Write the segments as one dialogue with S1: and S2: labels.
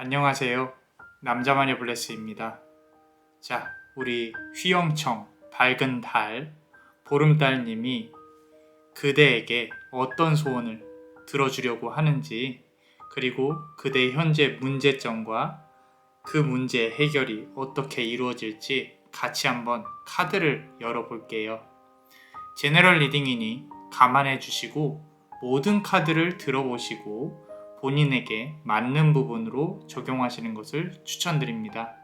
S1: 안녕하세요. 남자마녀 블레스입니다. 자, 우리 휘영청 밝은 달 보름달님이 그대에게 어떤 소원을 들어주려고 하는지, 그리고 그대의 현재 문제점과 그 문제 해결이 어떻게 이루어질지 같이 한번 카드를 열어볼게요. 제너럴 리딩이니 감안해 주시고 모든 카드를 들어보시고 본인에게 맞는 부분으로 적용하시는 것을 추천드립니다.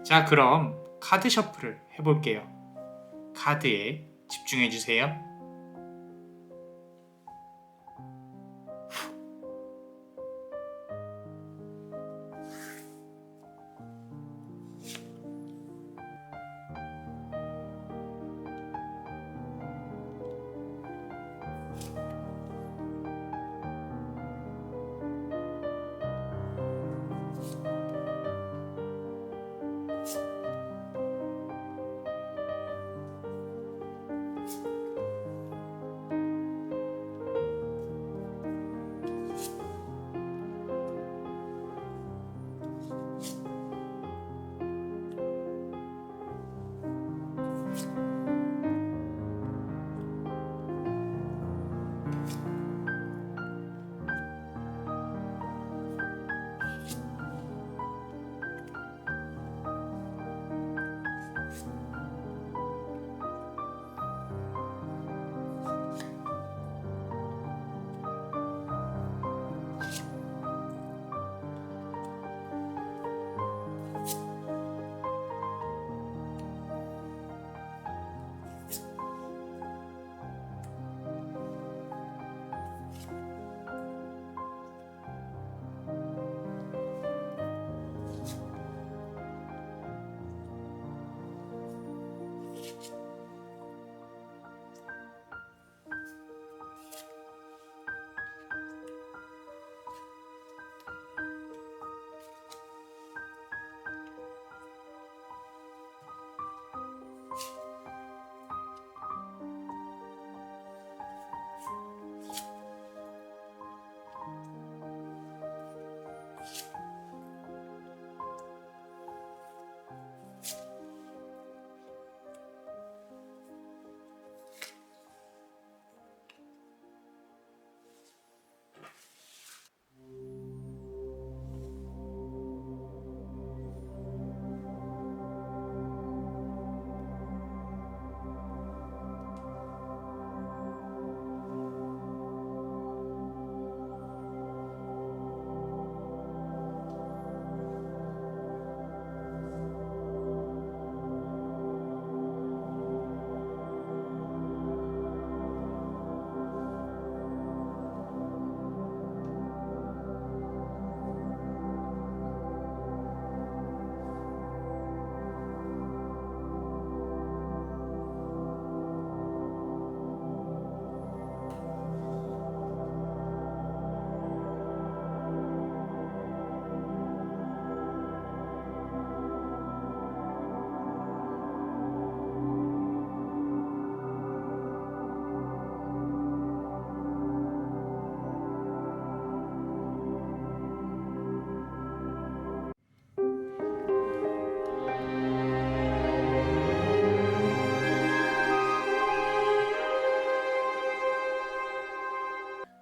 S1: 자, 그럼 카드 셔플을 해볼게요. 카드에 집중해 주세요.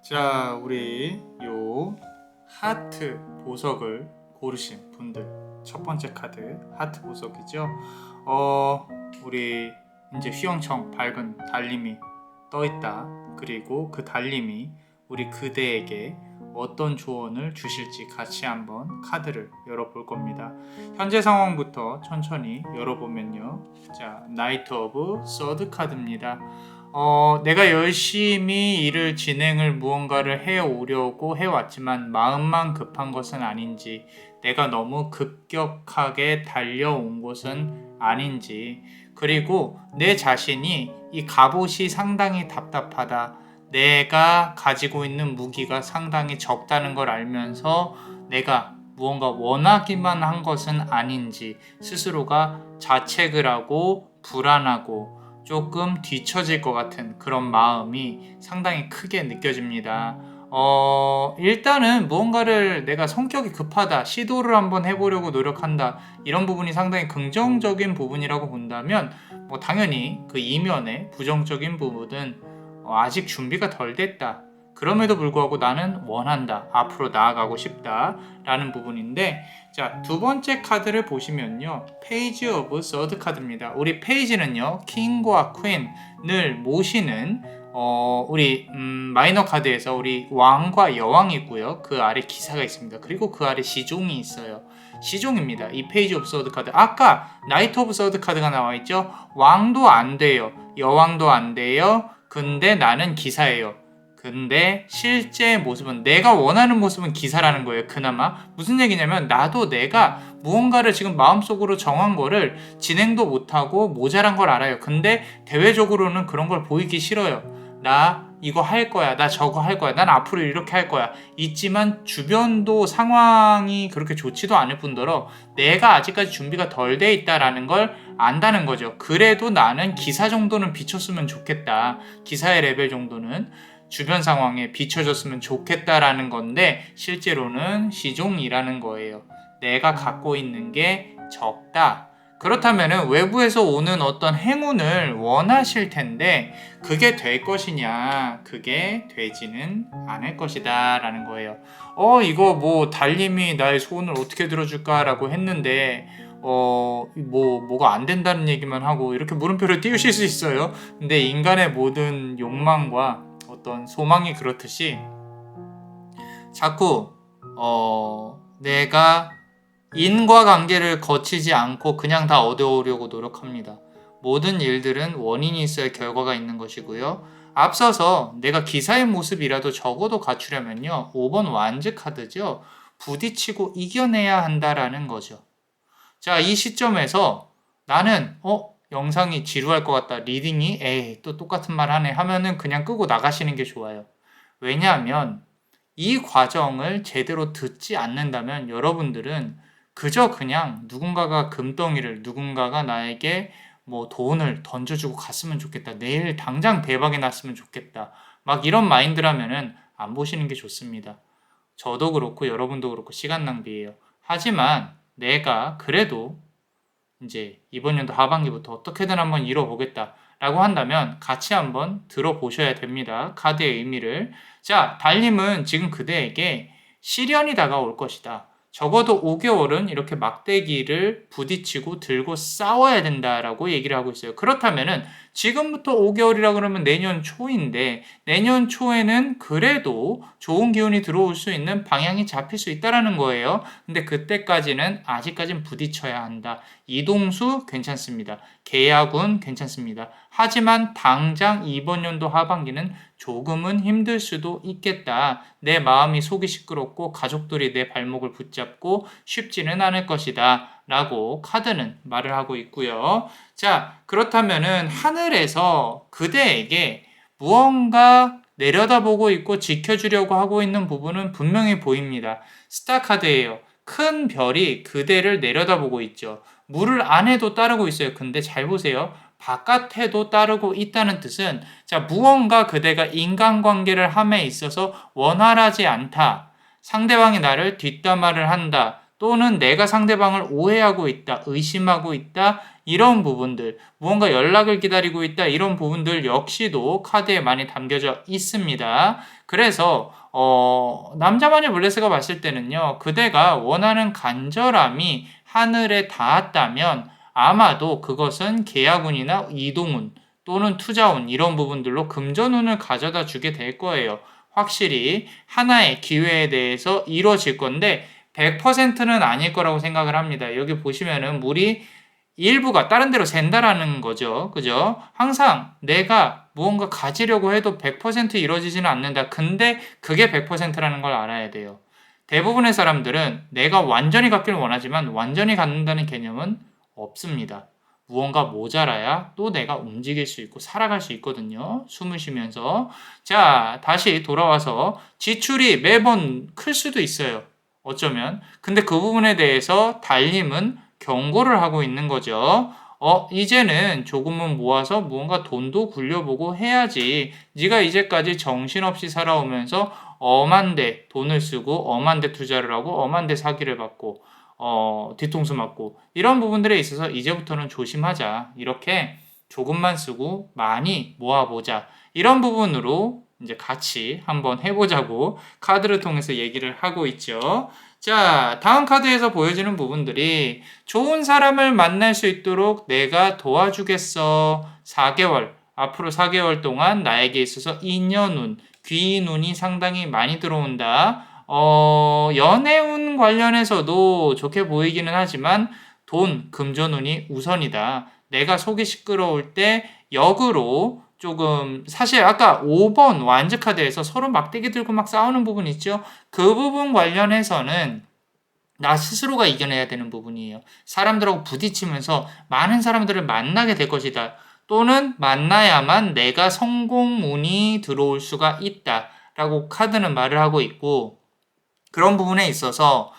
S1: 자, 우리 요 하트 보석을 고르신 분들, 첫 번째 카드 하트 보석이죠. 우리 이제 휘영청 밝은 달님이 떠있다. 그리고 그 달님이 우리 그대에게 어떤 조언을 주실지 같이 한번 카드를 열어볼 겁니다. 현재 상황부터 천천히 열어보면요. 자, 나이트 오브 서드 카드입니다. 내가 열심히 일을 진행을 무언가를 해오려고 해왔지만 마음만 급한 것은 아닌지, 내가 너무 급격하게 달려온 것은 아닌지, 그리고 내 자신이 이 갑옷이 상당히 답답하다, 내가 가지고 있는 무기가 상당히 적다는 걸 알면서 내가 무언가 원하기만 한 것은 아닌지 스스로가 자책을 하고 불안하고 조금 뒤처질 것 같은 그런 마음이 상당히 크게 느껴집니다. 일단은 무언가를 내가 성격이 급하다, 시도를 한번 해보려고 노력한다, 이런 부분이 상당히 긍정적인 부분이라고 본다면, 뭐 당연히 그 이면에 부정적인 부분은 아직 준비가 덜 됐다. 그럼에도 불구하고 나는 원한다. 앞으로 나아가고 싶다. 라는 부분인데, 자, 두 번째 카드를 보시면요. 페이지 오브 서드 카드입니다. 우리 페이지는요, 킹과 퀸을 모시는 우리 마이너 카드에서 우리 왕과 여왕이 있고요. 그 아래 기사가 있습니다. 그리고 그 아래 시종이 있어요. 시종입니다. 이 페이지 오브 서드 카드. 아까 나이트 오브 서드 카드가 나와 있죠. 왕도 안 돼요. 여왕도 안 돼요. 근데 나는 기사예요. 근데 실제 모습은, 내가 원하는 모습은 기사라는 거예요. 그나마 무슨 얘기냐면, 나도 내가 무언가를 지금 마음속으로 정한 거를 진행도 못하고 모자란 걸 알아요. 근데 대외적으로는 그런 걸 보이기 싫어요. 나 이거 할 거야, 나 저거 할 거야, 난 앞으로 이렇게 할 거야. 있지만 주변도 상황이 그렇게 좋지도 않을 뿐더러 내가 아직까지 준비가 덜 돼 있다라는 걸 안다는 거죠. 그래도 나는 기사 정도는 비쳤으면 좋겠다. 기사의 레벨 정도는 주변 상황에 비춰졌으면 좋겠다라는 건데, 실제로는 시종이라는 거예요. 내가 갖고 있는 게 적다. 그렇다면 외부에서 오는 어떤 행운을 원하실 텐데, 그게 될 것이냐? 그게 되지는 않을 것이다 라는 거예요. 이거 뭐 달님이 나의 소원을 어떻게 들어줄까라고 했는데, 뭐가 안 된다는 얘기만 하고 이렇게 물음표를 띄우실 수 있어요. 근데 인간의 모든 욕망과 어떤 소망이 그렇듯이, 자꾸 내가 인과관계를 거치지 않고 그냥 다 얻어오려고 노력합니다. 모든 일들은 원인이 있어야 결과가 있는 것이고요. 앞서서 내가 기사의 모습이라도 적어도 갖추려면요, 5번 완즈 카드죠. 부딪히고 이겨내야 한다라는 거죠. 자, 이 시점에서 나는 영상이 지루할 것 같다, 리딩이 에이 또 똑같은 말 하네 하면은 그냥 끄고 나가시는 게 좋아요. 왜냐하면 이 과정을 제대로 듣지 않는다면 여러분들은 그저 그냥 누군가가 금덩이를, 누군가가 나에게 뭐 돈을 던져주고 갔으면 좋겠다, 내일 당장 대박이 났으면 좋겠다, 막 이런 마인드라면은 안 보시는 게 좋습니다. 저도 그렇고 여러분도 그렇고 시간 낭비예요. 하지만 내가 그래도 이제 이번 연도 하반기부터 어떻게든 한번 이뤄보겠다 라고 한다면 같이 한번 들어보셔야 됩니다. 카드의 의미를. 자, 달님은 지금 그대에게 시련이 다가올 것이다. 적어도 5개월은 이렇게 막대기를 부딪히고 들고 싸워야 된다라고 얘기를 하고 있어요. 그렇다면은 지금부터 5개월이라 그러면 내년 초인데, 내년 초에는 그래도 좋은 기운이 들어올 수 있는 방향이 잡힐 수 있다라는 거예요. 근데 그때까지는 아직까진 부딪혀야 한다. 이동수 괜찮습니다. 계약운 괜찮습니다. 하지만 당장 이번 연도 하반기는 조금은 힘들 수도 있겠다. 내 마음이 속이 시끄럽고 가족들이 내 발목을 붙잡고 쉽지는 않을 것이다 라고 카드는 말을 하고 있고요. 자, 그렇다면은 하늘에서 그대에게 무언가 내려다보고 있고 지켜주려고 하고 있는 부분은 분명히 보입니다. 스타 카드예요. 큰 별이 그대를 내려다보고 있죠. 물을 안에도 따르고 있어요. 근데 잘 보세요. 바깥에도 따르고 있다는 뜻은, 자, 무언가 그대가 인간관계를 함에 있어서 원활하지 않다, 상대방이 나를 뒷담화를 한다, 또는 내가 상대방을 오해하고 있다, 의심하고 있다, 이런 부분들, 무언가 연락을 기다리고 있다, 이런 부분들 역시도 카드에 많이 담겨져 있습니다. 그래서 남자만의 블레스가 봤을 때는요, 그대가 원하는 간절함이 하늘에 닿았다면 아마도 그것은 계약운이나 이동운 또는 투자운, 이런 부분들로 금전운을 가져다 주게 될 거예요. 확실히 하나의 기회에 대해서 이루어질 건데 100%는 아닐 거라고 생각을 합니다. 여기 보시면은 물이 일부가 다른 데로 샌다라는 거죠. 그죠? 항상 내가 무언가 가지려고 해도 100% 이루어지지는 않는다. 근데 그게 100%라는 걸 알아야 돼요. 대부분의 사람들은 내가 완전히 갖기를 원하지만 완전히 갖는다는 개념은 없습니다. 무언가 모자라야 또 내가 움직일 수 있고 살아갈 수 있거든요. 숨을 쉬면서. 자, 다시 돌아와서 지출이 매번 클 수도 있어요. 어쩌면. 근데 그 부분에 대해서 달님은 경고를 하고 있는 거죠. 이제는 조금은 모아서 무언가 돈도 굴려보고 해야지. 네가 이제까지 정신없이 살아오면서 엄한데 돈을 쓰고 엄한데 투자를 하고 엄한데 사기를 받고 뒤통수 맞고 이런 부분들에 있어서 이제부터는 조심하자. 이렇게 조금만 쓰고 많이 모아보자. 이런 부분으로 이제 같이 한번 해보자고 카드를 통해서 얘기를 하고 있죠. 자, 다음 카드에서 보여지는 부분들이 좋은 사람을 만날 수 있도록 내가 도와주겠어. 4개월, 앞으로 4개월 동안 나에게 있어서 인연운, 귀인운이 상당히 많이 들어온다. 연애운 관련해서도 좋게 보이기는 하지만 돈, 금전운이 우선이다. 내가 속이 시끄러울 때 역으로 조금 사실 아까 5번 완즈 카드에서 서로 막대기 들고 막 싸우는 부분 있죠. 그 부분 관련해서는 나 스스로가 이겨내야 되는 부분이에요. 사람들하고 부딪히면서 많은 사람들을 만나게 될 것이다. 또는 만나야만 내가 성공운이 들어올 수가 있다. 라고 카드는 말을 하고 있고 그런 부분에 있어서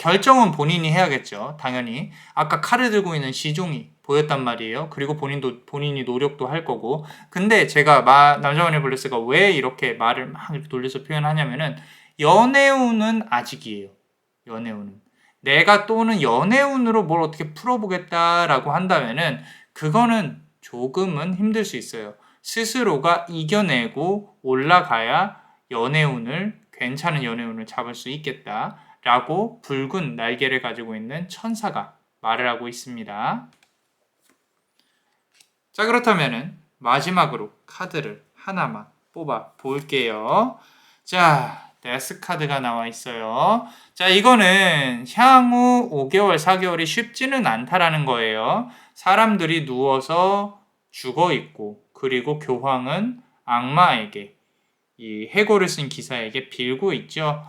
S1: 결정은 본인이 해야겠죠. 당연히. 아까 칼을 들고 있는 시종이 보였단 말이에요. 그리고 본인이 노력도 할 거고. 근데 제가 남자만의 블레스가 왜 이렇게 말을 막 이렇게 돌려서 표현하냐면은 연애운은 아직이에요. 연애운은. 내가 또는 연애운으로 뭘 어떻게 풀어보겠다라고 한다면은 그거는 조금은 힘들 수 있어요. 스스로가 이겨내고 올라가야 괜찮은 연애운을 잡을 수 있겠다라고 붉은 날개를 가지고 있는 천사가 말을 하고 있습니다. 자, 그렇다면은 마지막으로 카드를 하나만 뽑아 볼게요. 자, 데스 카드가 나와 있어요. 자, 이거는 향후 5개월, 4개월이 쉽지는 않다라는 거예요. 사람들이 누워서 죽어 있고, 그리고 교황은 악마에게, 이 해골을 쓴 기사에게 빌고 있죠.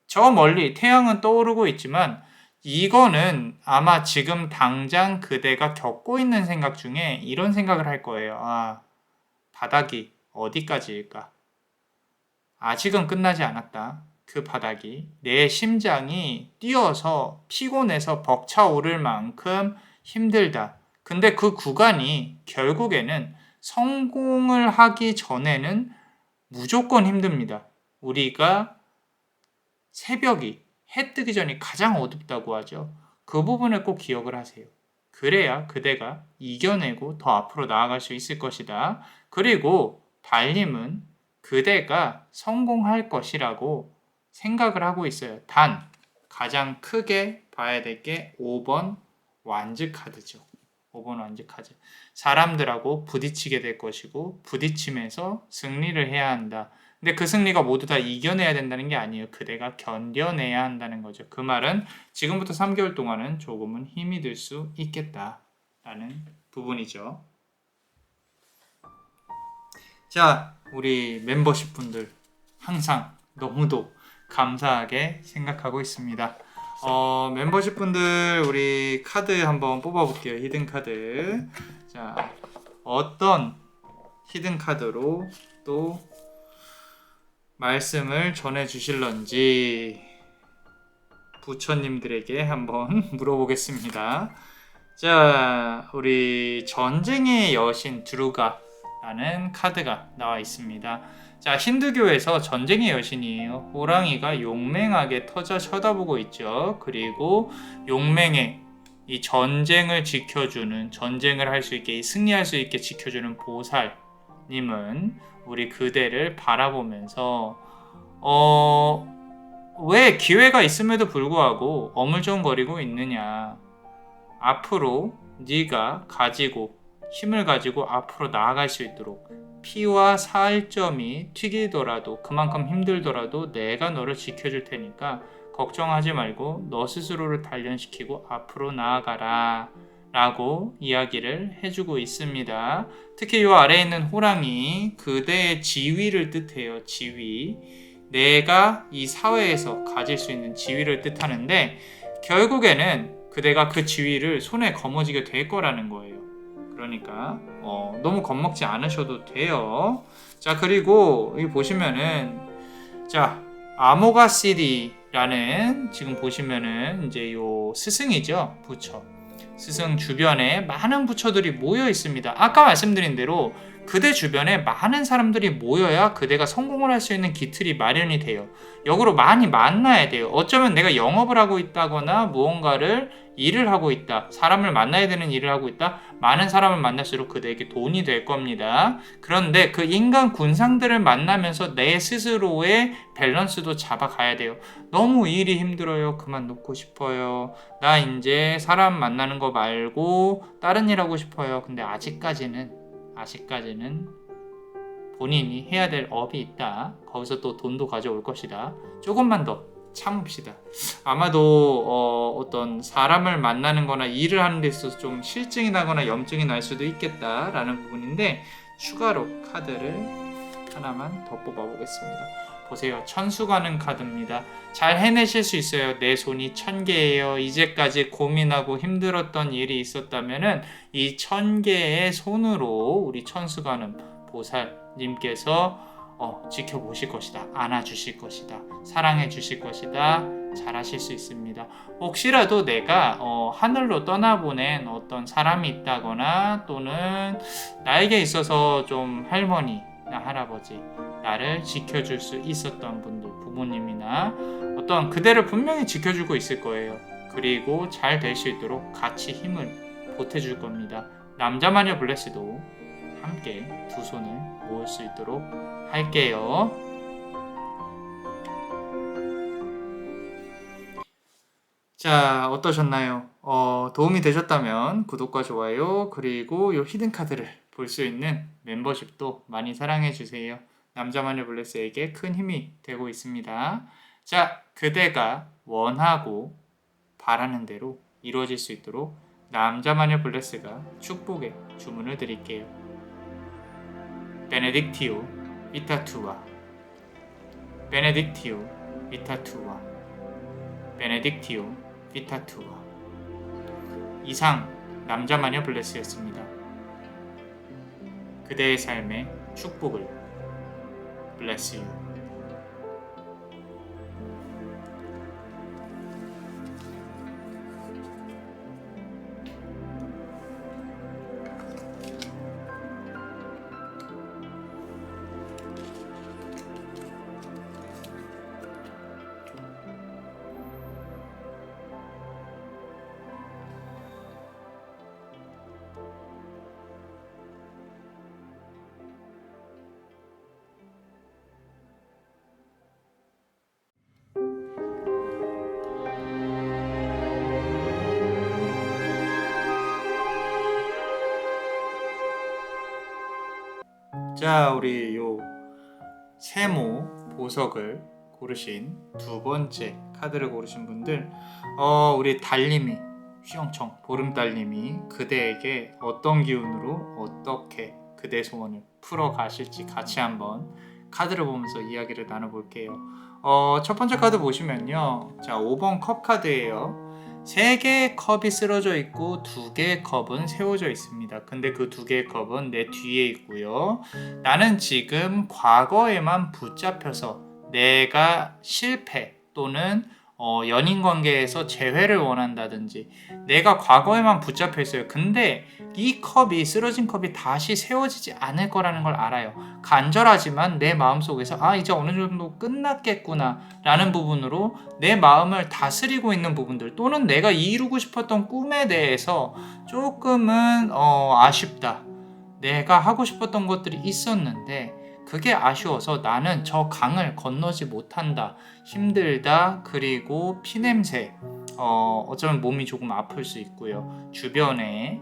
S1: 저 멀리 태양은 떠오르고 있지만, 이거는 아마 지금 당장 그대가 겪고 있는 생각 중에 이런 생각을 할 거예요. 아, 바닥이 어디까지일까? 아직은 끝나지 않았다. 그 바닥이 내 심장이 뛰어서 피곤해서 벅차오를 만큼 힘들다. 근데 그 구간이 결국에는 성공을 하기 전에는 무조건 힘듭니다. 우리가 새벽이 해 뜨기 전이 가장 어둡다고 하죠. 그 부분을 꼭 기억을 하세요. 그래야 그대가 이겨내고 더 앞으로 나아갈 수 있을 것이다. 그리고 달님은 그대가 성공할 것이라고 생각을 하고 있어요. 단 가장 크게 봐야 될 게 5번 완즈 카드죠. 5번 완즈 카드. 사람들하고 부딪히게 될 것이고 부딪히면서 승리를 해야 한다. 근데 그 승리가 모두 다 이겨내야 된다는 게 아니에요. 그대가 견뎌내야 한다는 거죠. 그 말은 지금부터 3개월 동안은 조금은 힘이 들 수 있겠다라는 부분이죠. 자, 우리 멤버십 분들 항상 너무도 감사하게 생각하고 있습니다. 멤버십 분들 우리 카드 한번 뽑아볼게요. 히든 카드. 자, 어떤 히든 카드로 또 말씀을 전해주실런지 부처님들에게 한번 물어보겠습니다. 자, 우리 전쟁의 여신 드루가라는 카드가 나와 있습니다. 자, 힌두교에서 전쟁의 여신이에요. 호랑이가 용맹하게 터져 쳐다보고 있죠. 그리고 용맹의 이 전쟁을 지켜주는, 전쟁을 할 수 있게, 승리할 수 있게 지켜주는 보살님은 우리 그대를 바라보면서 왜 기회가 있음에도 불구하고 어물쩡거리고 있느냐. 앞으로 네가 가지고 힘을 가지고 앞으로 나아갈 수 있도록 피와 살점이 튀기더라도 그만큼 힘들더라도 내가 너를 지켜줄 테니까 걱정하지 말고 너 스스로를 단련시키고 앞으로 나아가라 라고 이야기를 해주고 있습니다. 특히 이 아래에 있는 호랑이 그대의 지위를 뜻해요. 지위. 내가 이 사회에서 가질 수 있는 지위를 뜻하는데 결국에는 그대가 그 지위를 손에 거머쥐게 될 거라는 거예요. 그러니까 너무 겁먹지 않으셔도 돼요. 자, 그리고 여기 보시면은 자, 아모가시리라는 지금 보시면은 이제 요 스승이죠. 부처. 스승 주변에 많은 부처들이 모여 있습니다. 아까 말씀드린 대로 그대 주변에 많은 사람들이 모여야 그대가 성공을 할 수 있는 기틀이 마련이 돼요. 역으로 많이 만나야 돼요. 어쩌면 내가 영업을 하고 있다거나 무언가를 일을 하고 있다, 사람을 만나야 되는 일을 하고 있다, 많은 사람을 만날수록 그대에게 돈이 될 겁니다. 그런데 그 인간 군상들을 만나면서 내 스스로의 밸런스도 잡아가야 돼요. 너무 일이 힘들어요. 그만 놓고 싶어요. 나 이제 사람 만나는 거 말고 다른 일 하고 싶어요. 근데 아직까지는 본인이 해야 될 업이 있다. 거기서 또 돈도 가져올 것이다. 조금만 더 참읍시다. 아마도 어떤 사람을 만나는 거나 일을 하는 데 있어서 좀 실증이 나거나 염증이 날 수도 있겠다라는 부분인데, 추가로 카드를 하나만 더 뽑아보겠습니다. 보세요. 천수가는 카드입니다. 잘 해내실 수 있어요. 내 손이 1000개예요. 이제까지 고민하고 힘들었던 일이 있었다면은 이 1000개의 손으로 우리 천수가는 보살님께서 지켜보실 것이다. 안아주실 것이다. 사랑해 주실 것이다. 잘하실 수 있습니다. 혹시라도 내가 하늘로 떠나보낸 어떤 사람이 있다거나, 또는 나에게 있어서 좀 할머니나 할아버지, 나를 지켜줄 수 있었던 분들, 부모님이나 어떤 그대를 분명히 지켜주고 있을 거예요. 그리고 잘 될 수 있도록 같이 힘을 보태줄 겁니다. 남자마녀 블레스도 함께 두 손을 모을 수 있도록 할게요. 자, 어떠셨나요? 도움이 되셨다면 구독과 좋아요, 그리고 이 히든 카드를 볼 수 있는 멤버십도 많이 사랑해 주세요. 남자마녀 블레스에게 큰 힘이 되고 있습니다. 자, 그대가 원하고 바라는 대로 이루어질 수 있도록 남자마녀 블레스가 축복의 주문을 드릴게요. 베네딕티오 비타투아, 베네딕티오 비타투아, 베네딕티오 비타투아. 이상 남자마녀 블레스였습니다. 그대의 삶에 축복을. Bless you. 자, 우리 요 세모 보석을 고르신 두 번째 카드를 고르신 분들, 우리 달님이, 휘영청 보름달님이 그대에게 어떤 기운으로 어떻게 그대 소원을 풀어 가실지 같이 한번 카드를 보면서 이야기를 나눠볼게요. 첫 번째 카드 보시면요, 자, 5번 컵 카드예요. 3개의 컵이 쓰러져 있고 2개의 컵은 세워져 있습니다. 근데 그 2개의 컵은 내 뒤에 있고요. 나는 지금 과거에만 붙잡혀서 내가 실패 또는 연인 관계에서 재회를 원한다든지, 내가 과거에만 붙잡혀 있어요. 근데 이 컵이, 쓰러진 컵이 다시 세워지지 않을 거라는 걸 알아요. 간절하지만 내 마음속에서 이제 어느 정도 끝났겠구나 라는 부분으로 내 마음을 다스리고 있는 부분들, 또는 내가 이루고 싶었던 꿈에 대해서 조금은 아쉽다, 내가 하고 싶었던 것들이 있었는데 그게 아쉬워서 나는 저 강을 건너지 못한다, 힘들다, 그리고 피냄새, 어쩌면 몸이 조금 아플 수 있고요.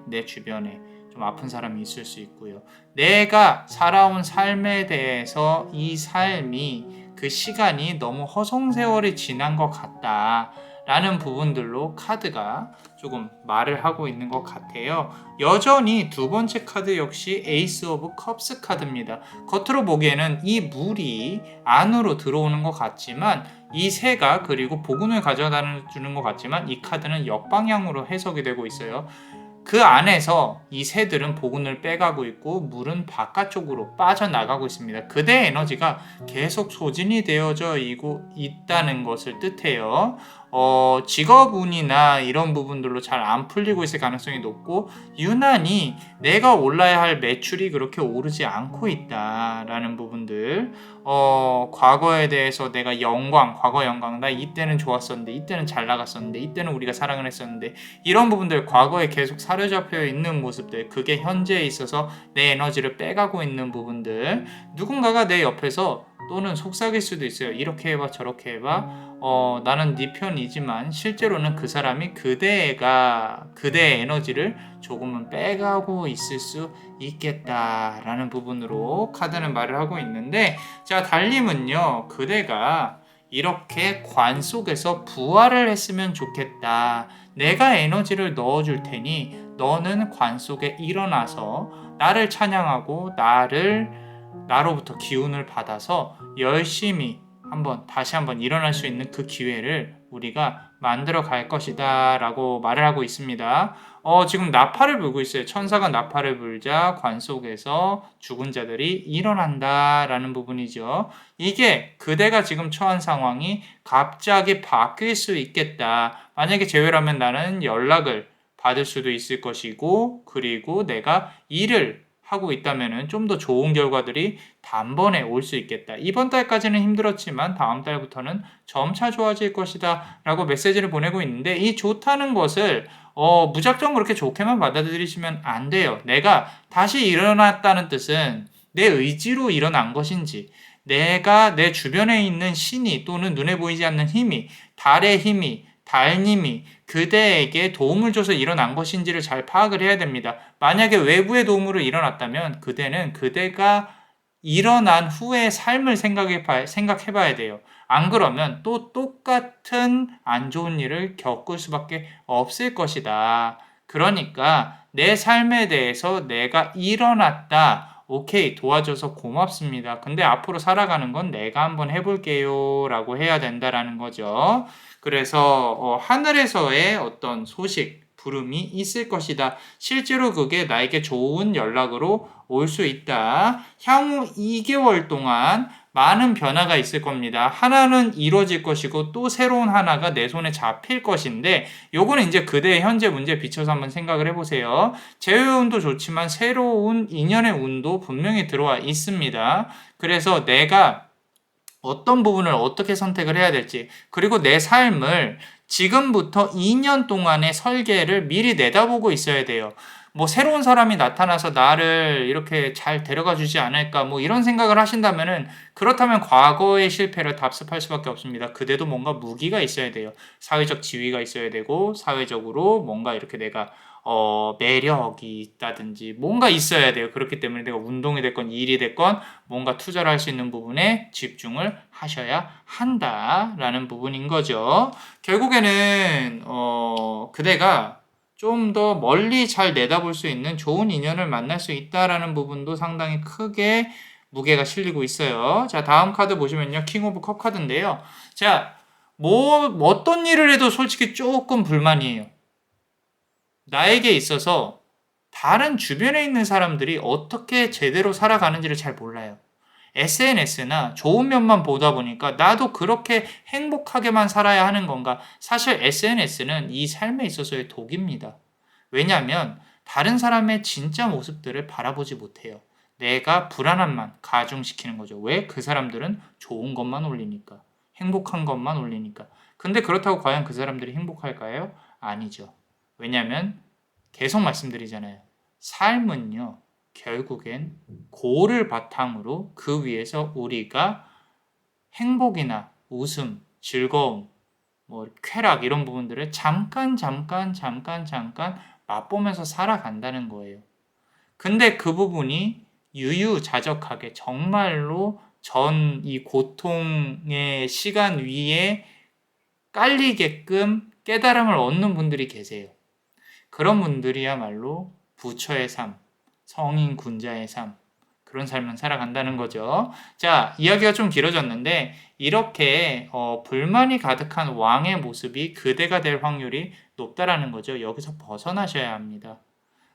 S1: 내 주변에 좀 아픈 사람이 있을 수 있고요. 내가 살아온 삶에 대해서 이 삶이, 그 시간이 너무 허송세월이 지난 것 같다 라는 부분들로 카드가 조금 말을 하고 있는 것 같아요. 여전히 두 번째 카드 역시 에이스 오브 컵스 카드입니다. 겉으로 보기에는 이 물이 안으로 들어오는 것 같지만, 이 새가 그리고 복운을 가져다 주는 것 같지만, 이 카드는 역방향으로 해석이 되고 있어요. 그 안에서 이 새들은 복운을 빼가고 있고 물은 바깥쪽으로 빠져나가고 있습니다. 그대의 에너지가 계속 소진이 되어져 있다는 것을 뜻해요. 직업운이나 이런 부분들로 잘 안 풀리고 있을 가능성이 높고, 유난히 내가 올라야 할 매출이 그렇게 오르지 않고 있다라는 부분들, 과거에 대해서 내가 과거 영광, 나 이때는 좋았었는데, 이때는 잘 나갔었는데, 이때는 우리가 사랑을 했었는데, 이런 부분들, 과거에 계속 사로잡혀 있는 모습들, 그게 현재에 있어서 내 에너지를 빼가고 있는 부분들, 누군가가 내 옆에서 또는 속삭일 수도 있어요. 이렇게 해봐, 저렇게 해봐. 나는 네 편이지만 실제로는 그 사람이 그대의 에너지를 조금은 빼가고 있을 수 있겠다라는 부분으로 카드는 말을 하고 있는데, 자, 달님은요, 그대가 이렇게 관 속에서 부활을 했으면 좋겠다. 내가 에너지를 넣어줄 테니 너는 관 속에 일어나서 나를 찬양하고 나로부터 기운을 받아서 열심히 다시 한번 일어날 수 있는 그 기회를 우리가 만들어 갈 것이다 라고 말을 하고 있습니다. 지금 나팔을 불고 있어요. 천사가 나팔을 불자 관 속에서 죽은 자들이 일어난다 라는 부분이죠. 이게 그대가 지금 처한 상황이 갑자기 바뀔 수 있겠다. 만약에 제외라면 나는 연락을 받을 수도 있을 것이고, 그리고 내가 일을 하고 있다면 좀 더 좋은 결과들이 단번에 올 수 있겠다. 이번 달까지는 힘들었지만 다음 달부터는 점차 좋아질 것이다 라고 메시지를 보내고 있는데, 이 좋다는 것을 무작정 그렇게 좋게만 받아들이시면 안 돼요. 내가 다시 일어났다는 뜻은 내 의지로 일어난 것인지, 내가 내 주변에 있는 신이 또는 눈에 보이지 않는 힘이, 달의 힘이, 달님이 그대에게 도움을 줘서 일어난 것인지를 잘 파악을 해야 됩니다. 만약에 외부의 도움으로 일어났다면 그대는 그대가 일어난 후의 삶을 생각해 봐야 돼요. 안 그러면 또 똑같은 안 좋은 일을 겪을 수밖에 없을 것이다. 그러니까 내 삶에 대해서 내가 일어났다. 오케이, 도와줘서 고맙습니다. 근데 앞으로 살아가는 건 내가 한번 해볼게요 라고 해야 된다라는 거죠. 그래서 하늘에서의 어떤 소식, 부름이 있을 것이다. 실제로 그게 나에게 좋은 연락으로 올 수 있다. 향후 2개월 동안 많은 변화가 있을 겁니다. 하나는 이루어질 것이고 또 새로운 하나가 내 손에 잡힐 것인데, 요거는 이제 그대의 현재 문제에 비춰서 한번 생각을 해보세요. 재회의 운도 좋지만 새로운 인연의 운도 분명히 들어와 있습니다. 그래서 내가 어떤 부분을 어떻게 선택을 해야 될지, 그리고 내 삶을 지금부터 2년 동안의 설계를 미리 내다보고 있어야 돼요. 뭐 새로운 사람이 나타나서 나를 이렇게 잘 데려가 주지 않을까, 뭐 이런 생각을 하신다면은, 그렇다면 과거의 실패를 답습할 수밖에 없습니다. 그대도 뭔가 무기가 있어야 돼요. 사회적 지위가 있어야 되고, 사회적으로 뭔가 이렇게 내가 매력이 있다든지 뭔가 있어야 돼요. 그렇기 때문에 내가 운동이 됐건 일이 됐건 뭔가 투자를 할 수 있는 부분에 집중을 하셔야 한다라는 부분인 거죠. 결국에는 그대가 좀 더 멀리 잘 내다볼 수 있는 좋은 인연을 만날 수 있다라는 부분도 상당히 크게 무게가 실리고 있어요. 자, 다음 카드 보시면요, 킹 오브 컵 카드인데요. 자, 어떤 일을 해도 솔직히 조금 불만이에요. 나에게 있어서 다른 주변에 있는 사람들이 어떻게 제대로 살아가는지를 잘 몰라요. SNS나 좋은 면만 보다 보니까 나도 그렇게 행복하게만 살아야 하는 건가? 사실 SNS는 이 삶에 있어서의 독입니다. 왜냐하면 다른 사람의 진짜 모습들을 바라보지 못해요. 내가 불안함만 가중시키는 거죠. 왜? 그 사람들은 좋은 것만 올리니까. 행복한 것만 올리니까. 근데 그렇다고 과연 그 사람들이 행복할까요? 아니죠. 왜냐하면 계속 말씀드리잖아요. 삶은요, 결국엔 고를 바탕으로 그 위에서 우리가 행복이나 웃음, 즐거움, 뭐 쾌락 이런 부분들을 잠깐 맛보면서 살아간다는 거예요. 근데 그 부분이 유유자적하게 정말로 전 이 고통의 시간 위에 깔리게끔 깨달음을 얻는 분들이 계세요. 그런 분들이야말로 부처의 삶, 성인 군자의 삶, 그런 삶을 살아간다는 거죠. 자, 이야기가 좀 길어졌는데, 이렇게 불만이 가득한 왕의 모습이 그대가 될 확률이 높다라는 거죠. 여기서 벗어나셔야 합니다.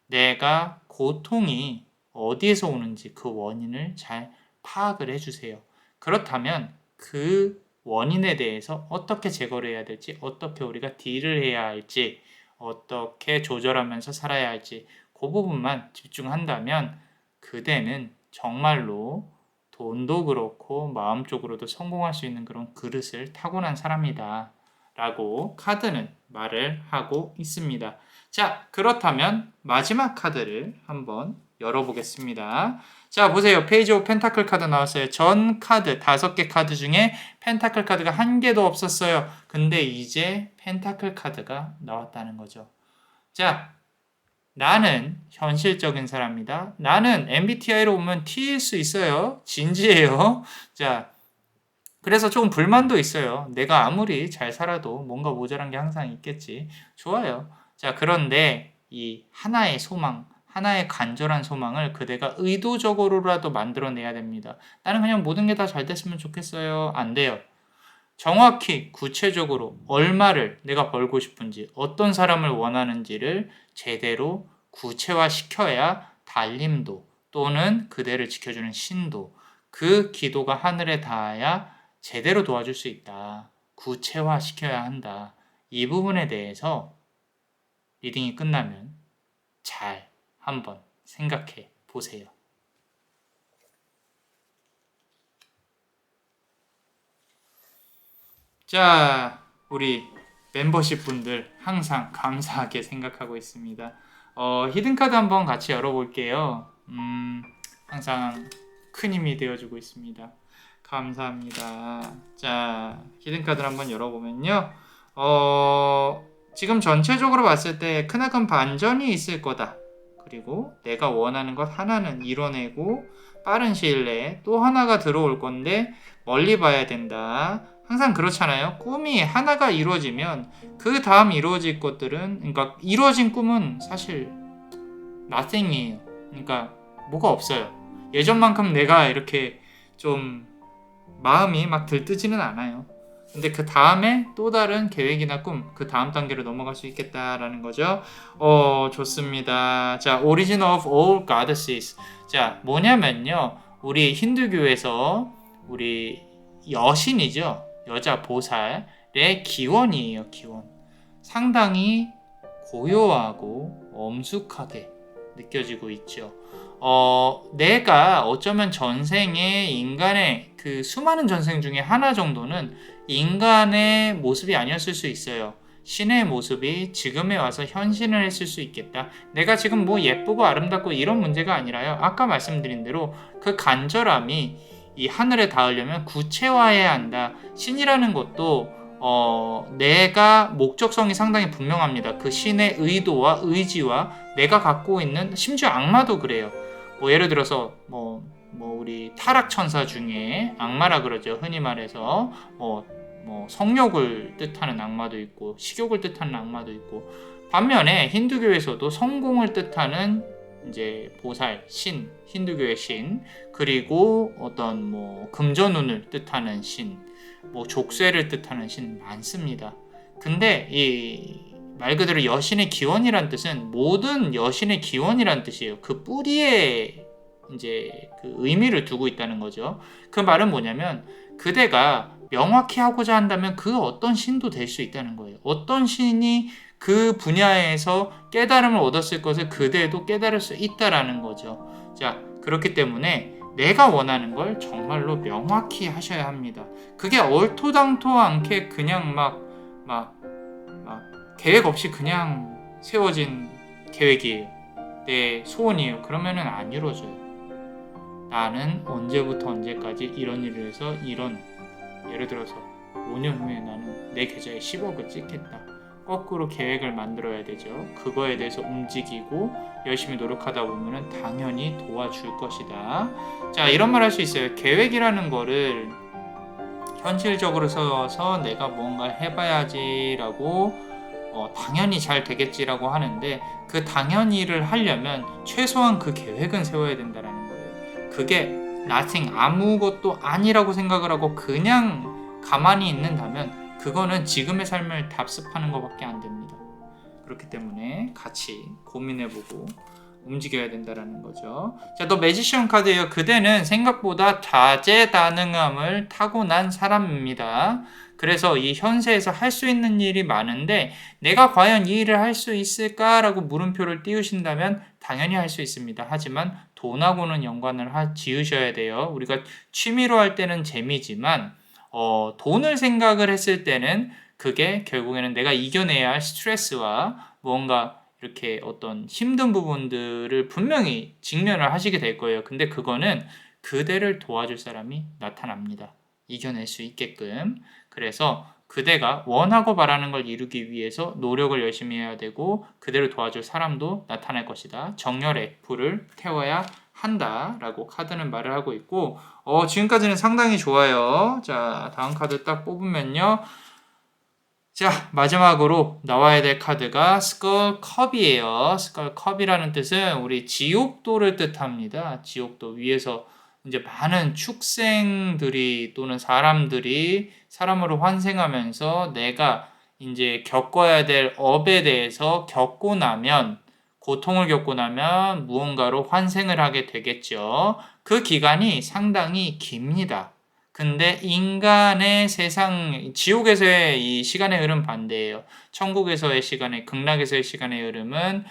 S1: 내가 고통이 어디에서 오는지 그 원인을 잘 파악을 해주세요. 그렇다면 그 원인에 대해서 어떻게 제거를 해야 될지, 어떻게 우리가 딜을 해야 할지, 어떻게 조절하면서 살아야 할지 그 부분만 집중한다면 그대는 정말로 돈도 그렇고 마음적으로도 성공할 수 있는 그런 그릇을 타고난 사람이다 라고 카드는 말을 하고 있습니다. 자, 그렇다면 마지막 카드를 한번 열어보겠습니다. 자, 보세요. 페이지 오브 펜타클 카드 나왔어요. 전 카드 5개 카드 중에 펜타클 카드가 1개도 없었어요. 근데 이제 펜타클 카드가 나왔다는 거죠. 자, 나는 현실적인 사람이다. 나는 MBTI로 보면 T일 수 있어요. 진지해요. 자, 그래서 조금 불만도 있어요. 내가 아무리 잘 살아도 뭔가 모자란 게 항상 있겠지. 좋아요. 자, 그런데 이 하나의 소망, 하나의 간절한 소망을 그대가 의도적으로라도 만들어내야 됩니다. 나는 그냥 모든 게 다 잘 됐으면 좋겠어요. 안 돼요. 정확히 구체적으로 얼마를 내가 벌고 싶은지, 어떤 사람을 원하는지를 제대로 구체화시켜야 달림도 또는 그대를 지켜주는 신도, 그 기도가 하늘에 닿아야 제대로 도와줄 수 있다. 구체화시켜야 한다. 이 부분에 대해서 리딩이 끝나면 잘 한번 생각해 보세요. 자, 우리 멤버십 분들 항상 감사하게 생각하고 있습니다. 히든카드 한번 같이 열어볼게요. 항상 큰 힘이 되어주고 있습니다. 감사합니다. 자, 히든카드를 한번 열어보면요. 지금 전체적으로 봤을 때 크나큰 반전이 있을 거다. 그리고 내가 원하는 것 하나는 이뤄내고 빠른 시일 내에 또 하나가 들어올 건데 멀리 봐야 된다. 항상 그렇잖아요. 꿈이 하나가 이루어지면 그 다음 이루어질 것들은, 그러니까 이루어진 꿈은 사실 nothing이에요. 그러니까 뭐가 없어요. 예전만큼 내가 이렇게 좀 마음이 막 들뜨지는 않아요. 근데 그 다음에 또 다른 계획이나 꿈, 그 다음 단계로 넘어갈 수 있겠다라는 거죠. 좋습니다. 자, Origin of all goddesses. 자, 뭐냐면요. 우리 힌두교에서 우리 여신이죠. 여자 보살의 기원이에요. 기원. 상당히 고요하고 엄숙하게 느껴지고 있죠. 내가 어쩌면 전생에 인간의 그 수많은 전생 중에 하나 정도는 인간의 모습이 아니었을 수 있어요. 신의 모습이 지금에 와서 현신을 했을 수 있겠다. 내가 지금 뭐 예쁘고 아름답고 이런 문제가 아니라요. 아까 말씀드린 대로 그 간절함이 이 하늘에 닿으려면 구체화해야 한다. 신이라는 것도 내가 목적성이 상당히 분명합니다. 그 신의 의도와 의지와 내가 갖고 있는, 심지어 악마도 그래요. 뭐 예를 들어서 뭐 우리 타락천사 중에 악마라 그러죠. 흔히 말해서 뭐 성욕을 뜻하는 악마도 있고 식욕을 뜻하는 악마도 있고, 반면에 힌두교에서도 성공을 뜻하는 이제 보살, 신, 힌두교의 신, 그리고 어떤 뭐 금전운을 뜻하는 신, 뭐 족쇄를 뜻하는 신 많습니다. 근데 이 말 그대로 여신의 기원이란 뜻은 모든 여신의 기원이란 뜻이에요. 그 뿌리에 이제 그 의미를 두고 있다는 거죠. 그 말은 뭐냐면 그대가 명확히 하고자 한다면 그 어떤 신도 될 수 있다는 거예요. 어떤 신이 그 분야에서 깨달음을 얻었을 것을 그대도 깨달을 수 있다라는 거죠. 자, 그렇기 때문에 내가 원하는 걸 정말로 명확히 하셔야 합니다. 그게 얼토당토 않게 그냥 막 계획 없이 그냥 세워진 계획이에요. 내 소원이에요. 그러면은 안 이루어져요. 나는 언제부터 언제까지 이런 일을 해서 예를 들어서 5년 후에 나는 내 계좌에 10억을 찍겠다. 거꾸로 계획을 만들어야 되죠. 그거에 대해서 움직이고 열심히 노력하다 보면은 당연히 도와줄 것이다. 자, 이런 말 할 수 있어요. 계획이라는 거를 현실적으로 써서 내가 뭔가 해봐야지라고 당연히 잘 되겠지라고 하는데, 그 당연히를 하려면 최소한 그 계획은 세워야 된다는 거예요. 그게 nothing, 아무것도 아니라고 생각을 하고 그냥 가만히 있는다면 그거는 지금의 삶을 답습하는 것밖에 안 됩니다. 그렇기 때문에 같이 고민해보고 움직여야 된다라는 거죠. 자, 또 매지션 카드예요. 그대는 생각보다 다재다능함을 타고난 사람입니다. 그래서 이 현세에서 할 수 있는 일이 많은데 내가 과연 이 일을 할 수 있을까라고 물음표를 띄우신다면 당연히 할 수 있습니다. 하지만 돈하고는 연관을 지으셔야 돼요. 우리가 취미로 할 때는 재미지만 돈을 생각을 했을 때는 그게 결국에는 내가 이겨내야 할 스트레스와 무언가 이렇게 어떤 힘든 부분들을 분명히 직면을 하시게 될 거예요. 근데 그거는 그대를 도와줄 사람이 나타납니다. 이겨낼 수 있게끔. 그래서 그대가 원하고 바라는 걸 이루기 위해서 노력을 열심히 해야 되고 그대를 도와줄 사람도 나타날 것이다. 정열의 불을 태워야 한다라고 카드는 말을 하고 있고 지금까지는 상당히 좋아요. 자, 다음 카드 딱 뽑으면요. 자, 마지막으로 나와야 될 카드가 스컬 컵이에요. 스컬 컵이라는 뜻은 우리 지옥도를 뜻합니다. 지옥도 위에서 이제 많은 축생들이 또는 사람들이 사람으로 환생하면서 내가 이제 겪어야 될 업에 대해서 겪고 나면 고통을 겪고 나면 무언가로 환생을 하게 되겠죠. 그 기간이 상당히 깁니다. 근데 인간의 세상, 지옥에서의 이 시간의 흐름 반대예요. 천국에서의 시간의, 극락에서의 시간의 흐름은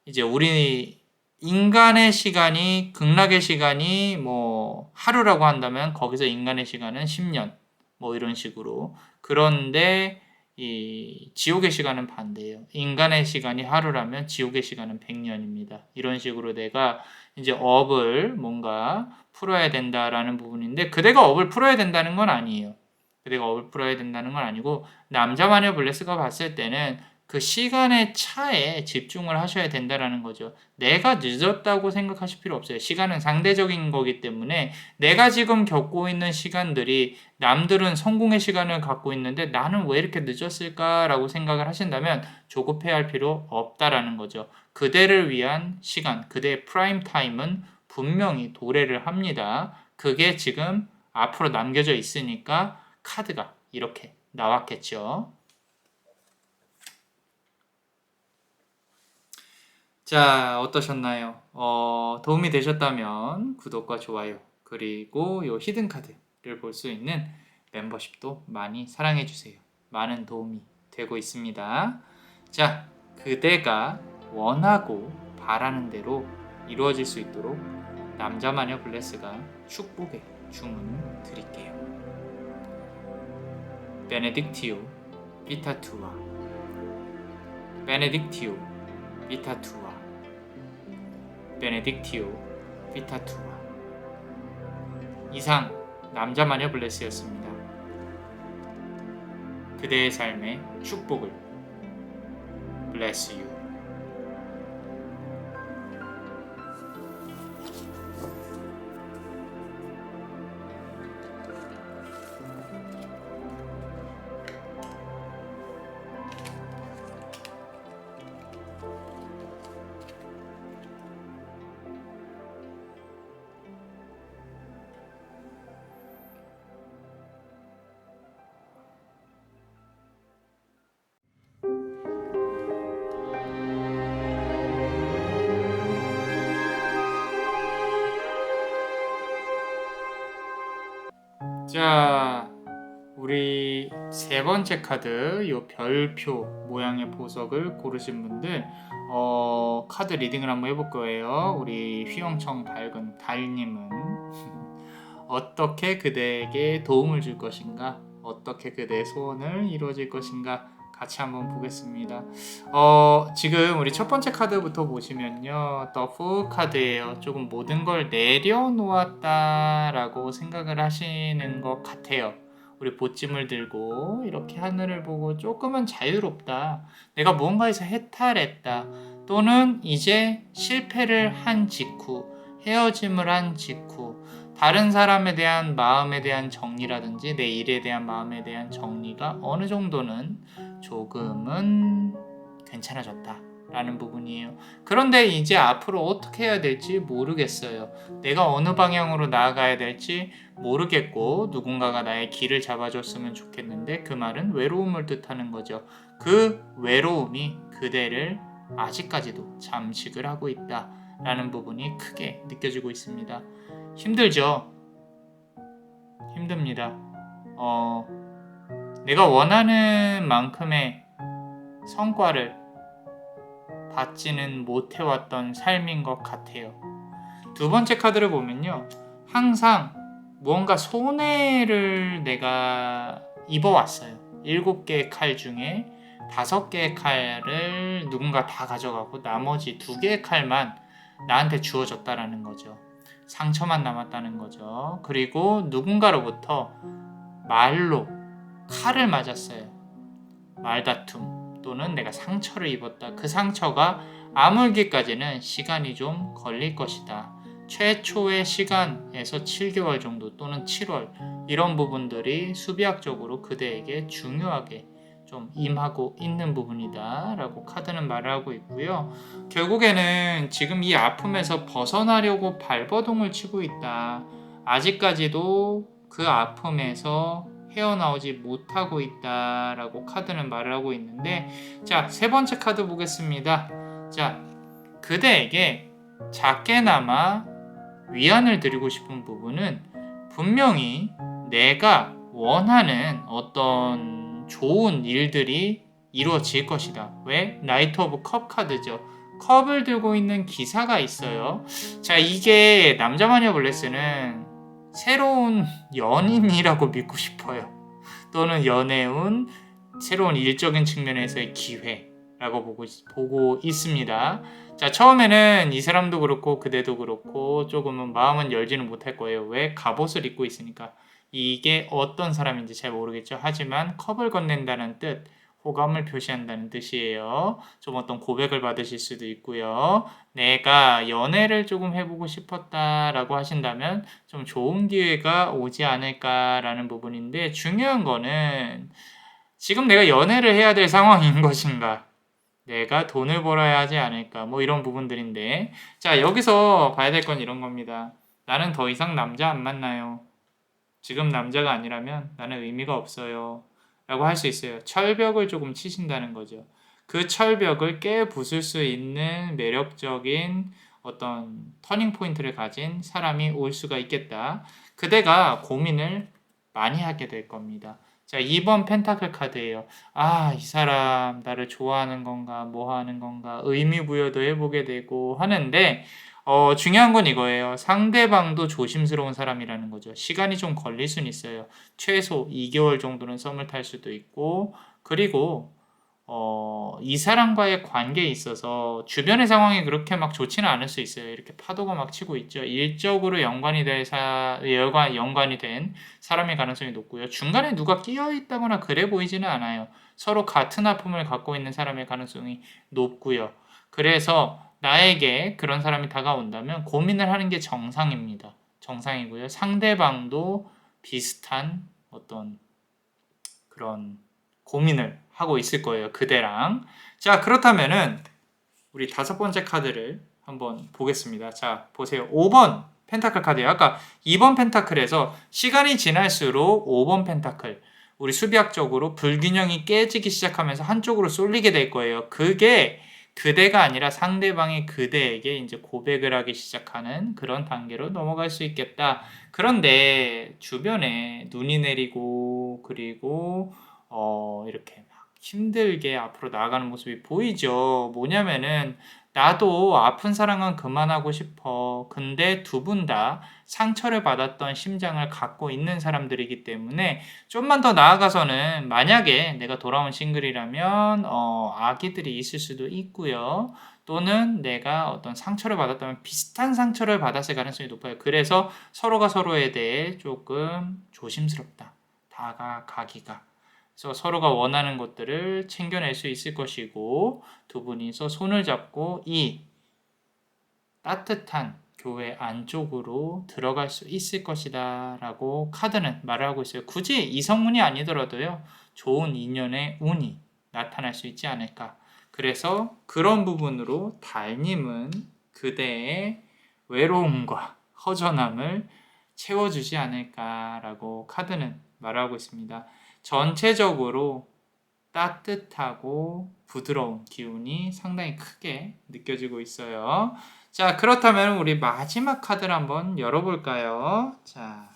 S1: 이제 우리 인간의 시간이, 극락의 시간이 뭐 하루라고 한다면 거기서 인간의 시간은 10년, 뭐 이런 식으로. 그런데 이 지옥의 시간은 반대예요. 인간의 시간이 하루라면 지옥의 시간은 100년입니다. 이런 식으로 내가 이제 업을 뭔가 풀어야 된다라는 부분인데 그대가 업을 풀어야 된다는 건 아니에요. 그대가 업을 풀어야 된다는 건 아니고 남자 마녀 블레스가 봤을 때는 그 시간의 차에 집중을 하셔야 된다라는 거죠. 내가 늦었다고 생각하실 필요 없어요. 시간은 상대적인 거기 때문에 내가 지금 겪고 있는 시간들이 남들은 성공의 시간을 갖고 있는데 나는 왜 이렇게 늦었을까라고 생각을 하신다면 조급해할 필요 없다라는 거죠. 그대를 위한 시간, 그대의 프라임 타임은 분명히 도래를 합니다. 그게 지금 앞으로 남겨져 있으니까 카드가 이렇게 나왔겠죠. 자, 어떠셨나요? 도움이 되셨다면 구독과 좋아요 그리고 요 히든 카드를 볼 수 있는 멤버십도 많이 사랑해 주세요. 많은 도움이 되고 있습니다. 자, 그대가 원하고 바라는 대로 이루어질 수 있도록 남자마녀 블레스가 축복의 주문 드릴게요. 베네딕티오 비타투아 베네딕티오 비타투아 베네딕티오 비타투아. 이상 남자마녀 블레스였습니다. 그대의 삶의 축복을 bless you. 자, 우리 세 번째 카드, 요 별표 모양의 보석을 고르신 분들, 카드 리딩을 한번 해볼 거예요. 우리 휘영청 밝은 달님은 어떻게 그대에게 도움을 줄 것인가? 어떻게 그대의 소원을 이루어질 것인가? 같이 한번 보겠습니다. 지금 우리 첫 번째 카드부터 보시면요. The Fool 카드예요. 조금 모든 걸 내려놓았다라고 생각을 하시는 것 같아요. 우리 보찜을 들고 이렇게 하늘을 보고 조금은 자유롭다. 내가 무언가에서 해탈했다. 또는 이제 실패를 한 직후, 헤어짐을 한 직후, 다른 사람에 대한 마음에 대한 정리라든지 내 일에 대한 마음에 대한 정리가 어느 정도는 조금은 괜찮아졌다 라는 부분이에요. 그런데 이제 앞으로 어떻게 해야 될지 모르겠어요. 내가 어느 방향으로 나아가야 될지 모르겠고 누군가가 나의 길을 잡아줬으면 좋겠는데 그 말은 외로움을 뜻하는 거죠. 그 외로움이 그대를 아직까지도 잠식을 하고 있다라는 부분이 크게 느껴지고 있습니다. 힘들죠? 힘듭니다. 내가 원하는 만큼의 성과를 받지는 못해왔던 삶인 것 같아요. 두 번째 카드를 보면요. 항상 무언가 손해를 내가 입어왔어요. 7개의 칼 중에 5개의 칼을 누군가 다 가져가고 나머지 2개의 칼만 나한테 주어졌다라는 거죠. 상처만 남았다는 거죠. 그리고 누군가로부터 말로 칼을 맞았어요. 말다툼 또는 내가 상처를 입었다. 그 상처가 아물기까지는 시간이 좀 걸릴 것이다. 최초의 시간에서 7개월 정도 또는 7월 이런 부분들이 수비학적으로 그대에게 중요하게 좀 임하고 있는 부분이다 라고 카드는 말을 하고 있고요. 결국에는 지금 이 아픔에서 벗어나려고 발버둥을 치고 있다. 아직까지도 그 아픔에서 헤어나오지 못하고 있다라고 카드는 말을 하고 있는데, 자, 세 번째 카드 보겠습니다. 자, 그대에게 작게나마 위안을 드리고 싶은 부분은 분명히 내가 원하는 어떤 좋은 일들이 이루어질 것이다. 왜? 나이트 오브 컵 카드죠. 컵을 들고 있는 기사가 있어요. 자, 이게 남자 마녀 블레스는 새로운 연인이라고 믿고 싶어요. 또는 연애운 새로운 일적인 측면에서의 기회라고 보고 있습니다. 자, 처음에는 이 사람도 그렇고 그대도 그렇고 조금은 마음은 열지는 못할 거예요. 왜? 갑옷을 입고 있으니까. 이게 어떤 사람인지 잘 모르겠죠. 하지만 컵을 건넨다는 뜻, 호감을 표시한다는 뜻이에요. 좀 어떤 고백을 받으실 수도 있고요. 내가 연애를 조금 해보고 싶었다라고 하신다면 좀 좋은 기회가 오지 않을까라는 부분인데, 중요한 거는 지금 내가 연애를 해야 될 상황인 것인가, 내가 돈을 벌어야 하지 않을까, 뭐 이런 부분들인데, 자, 여기서 봐야 될 건 이런 겁니다. 나는 더 이상 남자 안 만나요. 지금 남자가 아니라면 나는 의미가 없어요 라고 할 수 있어요. 철벽을 조금 치신다는 거죠. 그 철벽을 깨부술 수 있는 매력적인 어떤 터닝 포인트를 가진 사람이 올 수가 있겠다. 그대가 고민을 많이 하게 될 겁니다. 자, 2번 펜타클 카드예요. 아, 이 사람 나를 좋아하는 건가, 뭐 하는 건가, 의미 부여도 해보게 되고 하는데, 중요한 건 이거예요. 상대방도 조심스러운 사람이라는 거죠. 시간이 좀 걸릴 수는 있어요. 최소 2개월 정도는 썸을 탈 수도 있고, 그리고 이 사람과의 관계에 있어서 주변의 상황이 그렇게 막 좋지는 않을 수 있어요. 이렇게 파도가 막 치고 있죠. 일적으로 연관이 된 사람의 가능성이 높고요. 중간에 누가 끼어 있다거나 그래 보이지는 않아요. 서로 같은 아픔을 갖고 있는 사람의 가능성이 높고요. 그래서 나에게 그런 사람이 다가온다면 고민을 하는 게 정상입니다. 정상이고요. 상대방도 비슷한 어떤 그런 고민을 하고 있을 거예요. 그대랑. 자, 그렇다면은 우리 5번째 카드를 한번 보겠습니다. 자, 보세요. 5번 펜타클 카드예요. 아까 2번 펜타클에서 시간이 지날수록 5번 펜타클, 우리 수비학적으로 불균형이 깨지기 시작하면서 한쪽으로 쏠리게 될 거예요. 그게 그대가 아니라 상대방이 그대에게 이제 고백을 하기 시작하는 그런 단계로 넘어갈 수 있겠다. 그런데 주변에 눈이 내리고, 그리고 이렇게 막 힘들게 앞으로 나아가는 모습이 보이죠. 뭐냐면은 나도 아픈 사랑은 그만하고 싶어. 근데 두 분 다 상처를 받았던 심장을 갖고 있는 사람들이기 때문에 좀만 더 나아가서는, 만약에 내가 돌아온 싱글이라면 아기들이 있을 수도 있고요. 또는 내가 어떤 상처를 받았다면 비슷한 상처를 받았을 가능성이 높아요. 그래서 서로가 서로에 대해 조금 조심스럽다. 다가가기가. 그래서 서로가 원하는 것들을 챙겨낼 수 있을 것이고, 두 분이서 손을 잡고 이 따뜻한 교회 안쪽으로 들어갈 수 있을 것이다 라고 카드는 말을 하고 있어요. 굳이 이성운이 아니더라도요, 좋은 인연의 운이 나타날 수 있지 않을까. 그래서 그런 부분으로 달님은 그대의 외로움과 허전함을 채워주지 않을까라고 카드는 말하고 있습니다. 전체적으로 따뜻하고 부드러운 기운이 상당히 크게 느껴지고 있어요. 자, 그렇다면 우리 마지막 카드를 한번 열어볼까요? 자,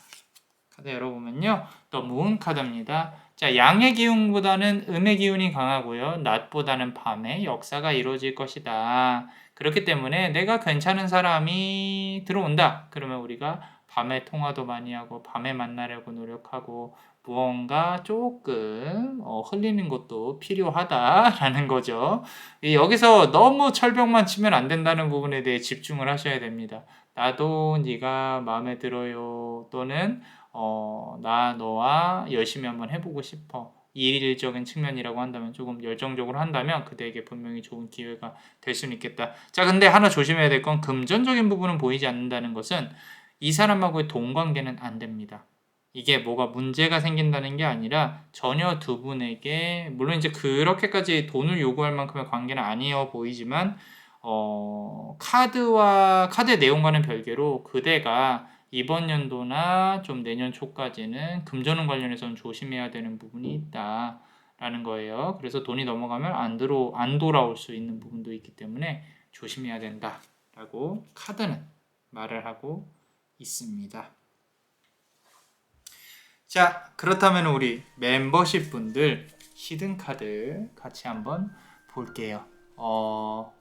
S1: 카드 열어보면요. 또 무은 카드입니다. 자, 양의 기운보다는 음의 기운이 강하고요. 낮보다는 밤의 역사가 이루어질 것이다. 그렇기 때문에 내가 괜찮은 사람이 들어온다. 그러면 우리가 밤에 통화도 많이 하고 밤에 만나려고 노력하고 무언가 조금 흘리는 것도 필요하다라는 거죠. 여기서 너무 철벽만 치면 안 된다는 부분에 대해 집중을 하셔야 됩니다. 나도 네가 마음에 들어요. 또는 나 너와 열심히 한번 해보고 싶어. 일적인 측면이라고 한다면 조금 열정적으로 한다면 그대에게 분명히 좋은 기회가 될 수는 있겠다. 자, 근데 하나 조심해야 될 건 금전적인 부분은 보이지 않는다는 것은 이 사람하고의 돈 관계는 안 됩니다. 이게 뭐가 문제가 생긴다는 게 아니라 전혀 두 분에게 물론 이제 그렇게까지 돈을 요구할 만큼의 관계는 아니어 보이지만 카드의 내용과는 별개로 그대가 이번 연도나 좀 내년 초까지는 금전운 관련해서는 조심해야 되는 부분이 있다라는 거예요. 그래서 돈이 넘어가면 안 돌아올 수 있는 부분도 있기 때문에 조심해야 된다라고 카드는 말을 하고 있습니다. 자, 그렇다면 우리 멤버십 분들 히든 카드 같이 한번 볼게요.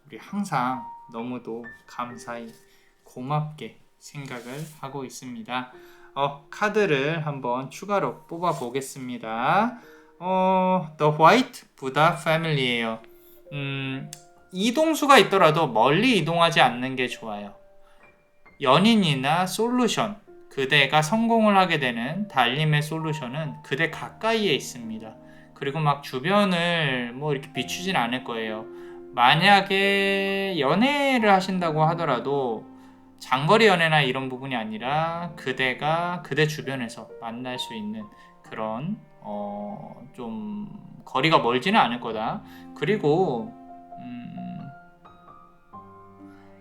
S1: 우리 항상 너무도 감사히 고맙게 생각을 하고 있습니다. 카드를 한번 추가로 뽑아 보겠습니다. The White Buddha Family예요. 이동수가 있더라도 멀리 이동하지 않는 게 좋아요. 연인이나 솔루션, 그대가 성공을 하게 되는 달림의 솔루션은 그대 가까이에 있습니다. 그리고 막 주변을 뭐 이렇게 비추진 않을 거예요. 만약에 연애를 하신다고 하더라도 장거리 연애나 이런 부분이 아니라 그대가 그대 주변에서 만날 수 있는 그런 좀 거리가 멀지는 않을 거다. 그리고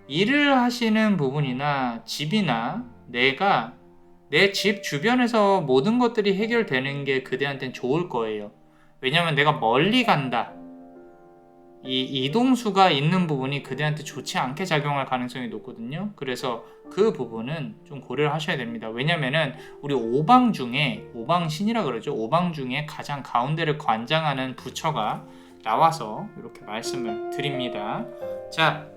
S1: 일을 하시는 부분이나 집이나 내가 내 집 주변에서 모든 것들이 해결되는 게 그대한테는 좋을 거예요. 왜냐면 내가 멀리 간다. 이 이동수가 있는 부분이 그대한테 좋지 않게 작용할 가능성이 높거든요. 그래서 그 부분은 좀 고려를 하셔야 됩니다. 왜냐면은 우리 오방 신이라 그러죠. 오방 중에 가장 가운데를 관장하는 부처가 나와서 이렇게 말씀을 드립니다. 자,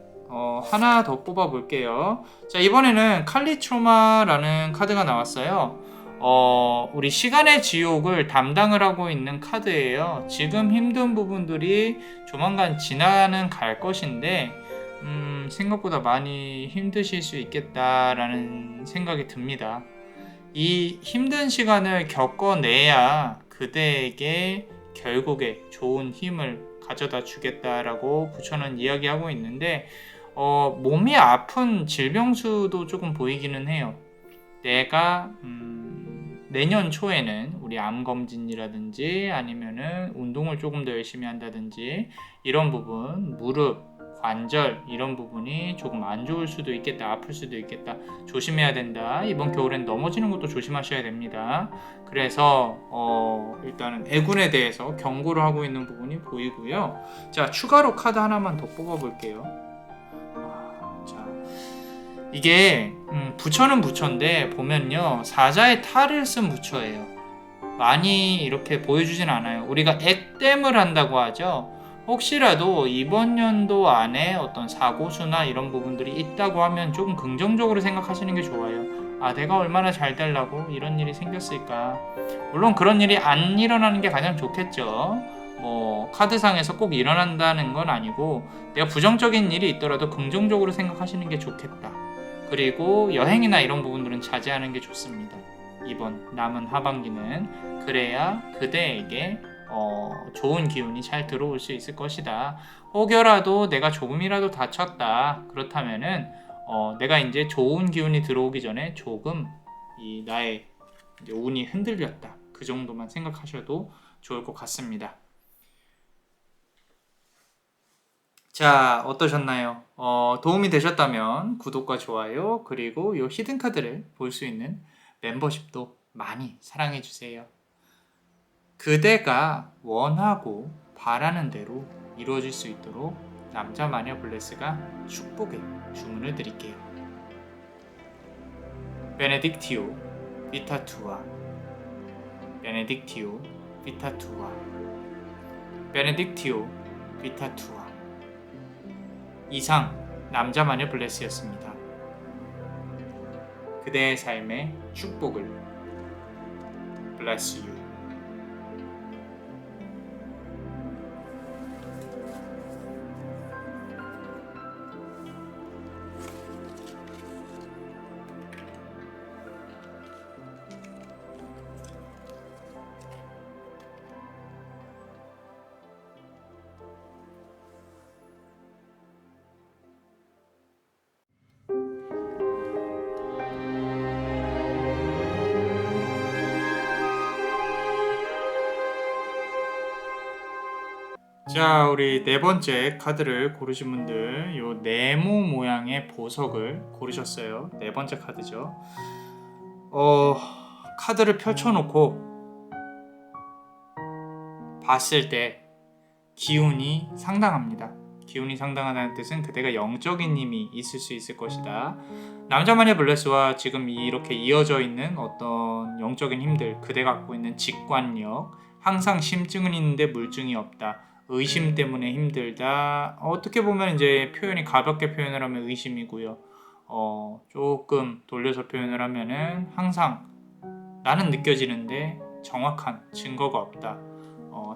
S1: 하나 더 뽑아 볼게요. 자, 이번에는 칼리트로마라는 카드가 나왔어요. 우리 시간의 지옥을 담당을 하고 있는 카드예요. 지금 힘든 부분들이 조만간 지나가는 갈 것인데 생각보다 많이 힘드실 수 있겠다라는 생각이 듭니다. 이 힘든 시간을 겪어내야 그대에게 결국에 좋은 힘을 가져다 주겠다라고 부처는 이야기하고 있는데 몸이 아픈 질병수도 조금 보이기는 해요. 내가 내년 초에는 우리 암검진이라든지 아니면은 운동을 조금 더 열심히 한다든지 이런 부분, 무릎, 관절 이런 부분이 조금 안 좋을 수도 있겠다, 아플 수도 있겠다, 조심해야 된다. 이번 겨울엔 넘어지는 것도 조심하셔야 됩니다. 그래서 일단은 애군에 대해서 경고를 하고 있는 부분이 보이고요. 자, 추가로 카드 하나만 더 뽑아볼게요. 자, 이게 부처는 부처인데 보면요, 사자의 탈을 쓴 부처예요. 많이 이렇게 보여주진 않아요. 우리가 액땜을 한다고 하죠. 혹시라도 이번 연도 안에 어떤 사고수나 이런 부분들이 있다고 하면 조금 긍정적으로 생각하시는 게 좋아요. 내가 얼마나 잘 되려고 이런 일이 생겼을까. 물론 그런 일이 안 일어나는 게 가장 좋겠죠. 뭐 카드상에서 꼭 일어난다는 건 아니고 내가 부정적인 일이 있더라도 긍정적으로 생각하시는 게 좋겠다. 그리고 여행이나 이런 부분들은 자제하는 게 좋습니다. 이번 남은 하반기는 그래야 그대에게 좋은 기운이 잘 들어올 수 있을 것이다. 혹여라도 내가 조금이라도 다쳤다. 그렇다면은 내가 이제 좋은 기운이 들어오기 전에 조금 나의 이제 운이 흔들렸다. 그 정도만 생각하셔도 좋을 것 같습니다. 자, 어떠셨나요? 도움이 되셨다면 구독과 좋아요 그리고 이 히든 카드를 볼 수 있는 멤버십도 많이 사랑해 주세요. 그대가 원하고 바라는 대로 이루어질 수 있도록 남자 마녀 블레스가 축복의 주문을 드릴게요. 베네딕티오 비타 투아, 베네딕티오 비타 투아, 베네딕티오 비타 투아. 이상 남자 마녀 블레스였습니다. 그대의 삶에 축복을. Bless you. 자, 우리 네 번째 카드를 고르신 분들, 요 네모 모양의 보석을 고르셨어요. 네 번째 카드죠. 카드를 펼쳐놓고 봤을 때 기운이 상당합니다. 기운이 상당하다는 뜻은 그대가 영적인 힘이 있을 수 있을 것이다. 남자만의 블레스와 지금 이렇게 이어져 있는 어떤 영적인 힘들, 그대가 갖고 있는 직관력, 항상 심증은 있는데 물증이 없다. 의심 때문에 힘들다. 어떻게 보면 이제 표현이 가볍게 표현을 하면 의심이고요. 조금 돌려서 표현을 하면은 항상 나는 느껴지는데 정확한 증거가 없다.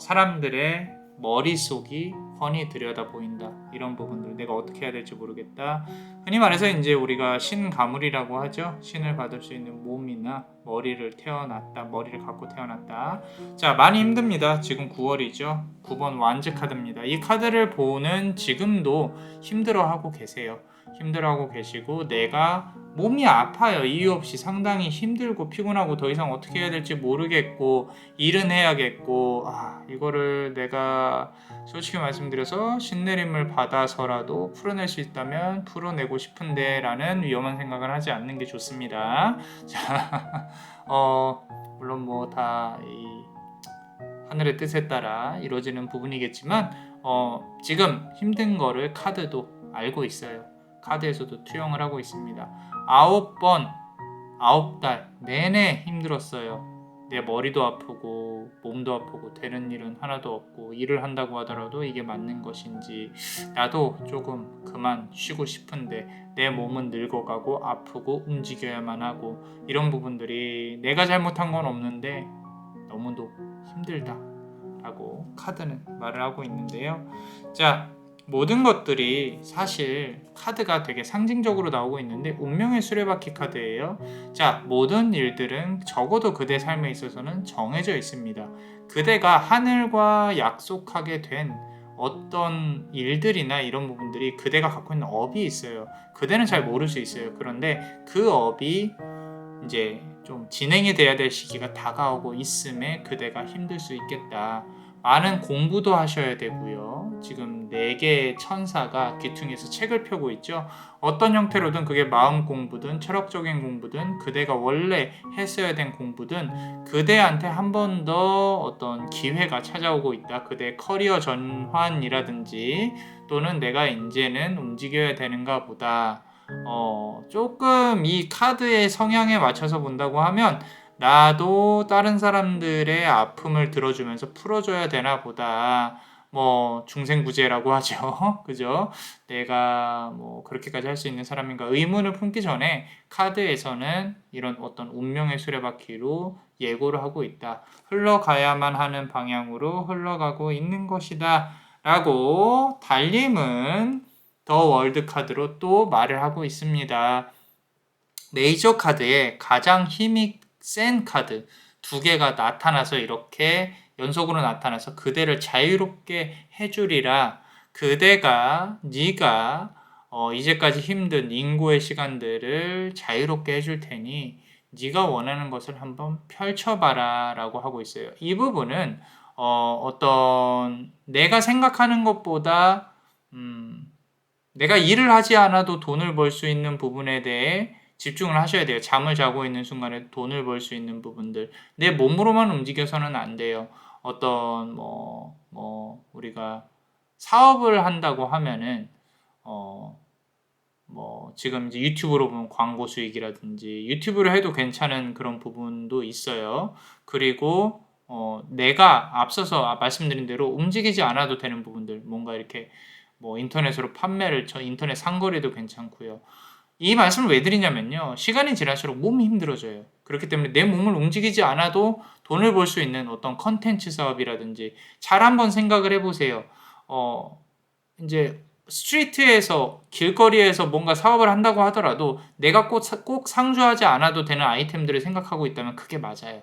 S1: 사람들의 머릿속이 훤히 들여다 보인다. 이런 부분들 내가 어떻게 해야 될지 모르겠다. 흔히 말해서 이제 우리가 신가물이라고 하죠. 신을 받을 수 있는 몸이나 머리를 갖고 태어났다. 자, 많이 힘듭니다. 지금 9월이죠. 9번 완즈 카드입니다. 이 카드를 보는 지금도 힘들어하고 계세요. 힘들어하고 계시고 내가 몸이 아파요. 이유 없이 상당히 힘들고 피곤하고 더 이상 어떻게 해야 될지 모르겠고 일은 해야겠고 이거를 내가 솔직히 말씀드려서 신내림을 받아서라도 풀어낼 수 있다면 풀어내고 싶은데 라는 위험한 생각을 하지 않는 게 좋습니다. 자, 물론 뭐 다 이 하늘의 뜻에 따라 이루어지는 부분이겠지만 지금 힘든 거를 카드도 알고 있어요. 카드에서도 투영을 하고 있습니다. 9번, 9달 내내 힘들었어요. 내 머리도 아프고 몸도 아프고 되는 일은 하나도 없고 일을 한다고 하더라도 이게 맞는 것인지 나도 조금 그만 쉬고 싶은데 내 몸은 늙어가고 아프고 움직여야만 하고 이런 부분들이 내가 잘못한 건 없는데 너무도 힘들다 라고 카드는 말을 하고 있는데요. 자, 모든 것들이 사실 카드가 되게 상징적으로 나오고 있는데 운명의 수레바퀴 카드예요. 자, 모든 일들은 적어도 그대 삶에 있어서는 정해져 있습니다. 그대가 하늘과 약속하게 된 어떤 일들이나 이런 부분들이 그대가 갖고 있는 업이 있어요. 그대는 잘 모를 수 있어요. 그런데 그 업이 이제 좀 진행이 돼야 될 시기가 다가오고 있음에 그대가 힘들 수 있겠다. 많은 공부도 하셔야 되고요. 지금 4개의 천사가 귀퉁이에서 책을 펴고 있죠. 어떤 형태로든 그게 마음 공부든 철학적인 공부든 그대가 원래 했어야 된 공부든 그대한테 한 번 더 어떤 기회가 찾아오고 있다. 그대의 커리어 전환이라든지 또는 내가 이제는 움직여야 되는가 보다. 조금 이 카드의 성향에 맞춰서 본다고 하면 나도 다른 사람들의 아픔을 들어주면서 풀어줘야 되나 보다. 뭐 중생구제라고 하죠. 그죠? 내가 뭐 그렇게까지 할 수 있는 사람인가 의문을 품기 전에 카드에서는 이런 어떤 운명의 수레바퀴로 예고를 하고 있다. 흘러가야만 하는 방향으로 흘러가고 있는 것이다. 라고 달님은 더 월드 카드로 또 말을 하고 있습니다. 메이저 카드에 가장 힘이 센 카드 2개가 나타나서 이렇게 연속으로 나타나서 그대를 자유롭게 해주리라. 네가 이제까지 힘든 인고의 시간들을 자유롭게 해줄 테니 네가 원하는 것을 한번 펼쳐봐라 라고 하고 있어요. 이 부분은 어떤 내가 생각하는 것보다 내가 일을 하지 않아도 돈을 벌 수 있는 부분에 대해 집중을 하셔야 돼요. 잠을 자고 있는 순간에 돈을 벌 수 있는 부분들. 내 몸으로만 움직여서는 안 돼요. 어떤 우리가 사업을 한다고 하면은 뭐 지금 이제 유튜브로 보면 광고 수익이라든지 유튜브를 해도 괜찮은 그런 부분도 있어요. 그리고 내가 앞서서 말씀드린 대로 움직이지 않아도 되는 부분들, 뭔가 이렇게 뭐 인터넷으로 판매를 인터넷 상거래도 괜찮고요. 이 말씀을 왜 드리냐면요, 시간이 지날수록 몸이 힘들어져요. 그렇기 때문에 내 몸을 움직이지 않아도 돈을 벌 수 있는 어떤 컨텐츠 사업이라든지 잘 한번 생각을 해보세요. 이제 스트리트에서 길거리에서 뭔가 사업을 한다고 하더라도 내가 꼭 상주하지 않아도 되는 아이템들을 생각하고 있다면 그게 맞아요.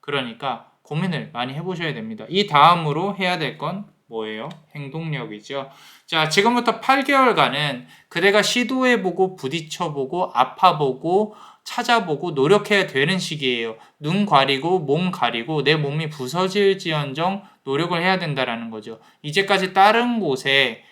S1: 그러니까 고민을 많이 해보셔야 됩니다. 이 다음으로 해야 될 건 뭐예요? 행동력이죠. 자, 지금부터 8개월간은 그대가 시도해보고 부딪혀보고 아파보고 찾아보고 노력해야 되는 시기예요. 눈 가리고 몸 가리고 내 몸이 부서질지언정 노력을 해야 된다라는 거죠. 이제까지 다른 곳에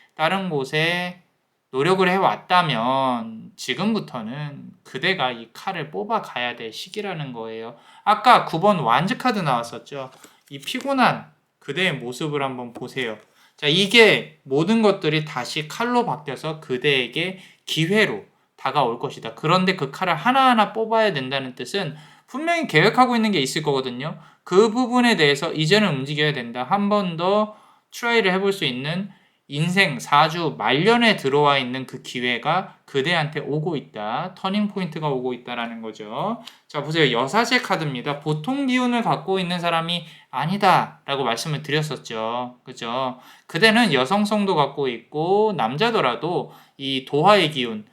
S1: 노력을 해왔다면 지금부터는 그대가 이 칼을 뽑아가야 될 시기라는 거예요. 아까 9번 완즈 카드 나왔었죠. 이 피곤한 그대의 모습을 한번 보세요. 자, 이게 모든 것들이 다시 칼로 바뀌어서 그대에게 기회로 다가올 것이다. 그런데 그 칼을 하나하나 뽑아야 된다는 뜻은 분명히 계획하고 있는 게 있을 거거든요. 그 부분에 대해서 이제는 움직여야 된다. 한 번 더 트라이를 해볼 수 있는 인생 4주 말년에 들어와 있는 그 기회가 그대한테 오고 있다. 터닝 포인트가 오고 있다라는 거죠. 자, 보세요. 여사제 카드입니다. 보통 기운을 갖고 있는 사람이 아니다 라고 말씀을 드렸었죠. 그죠? 그대는 여성성도 갖고 있고 남자더라도 이 도화의 기운,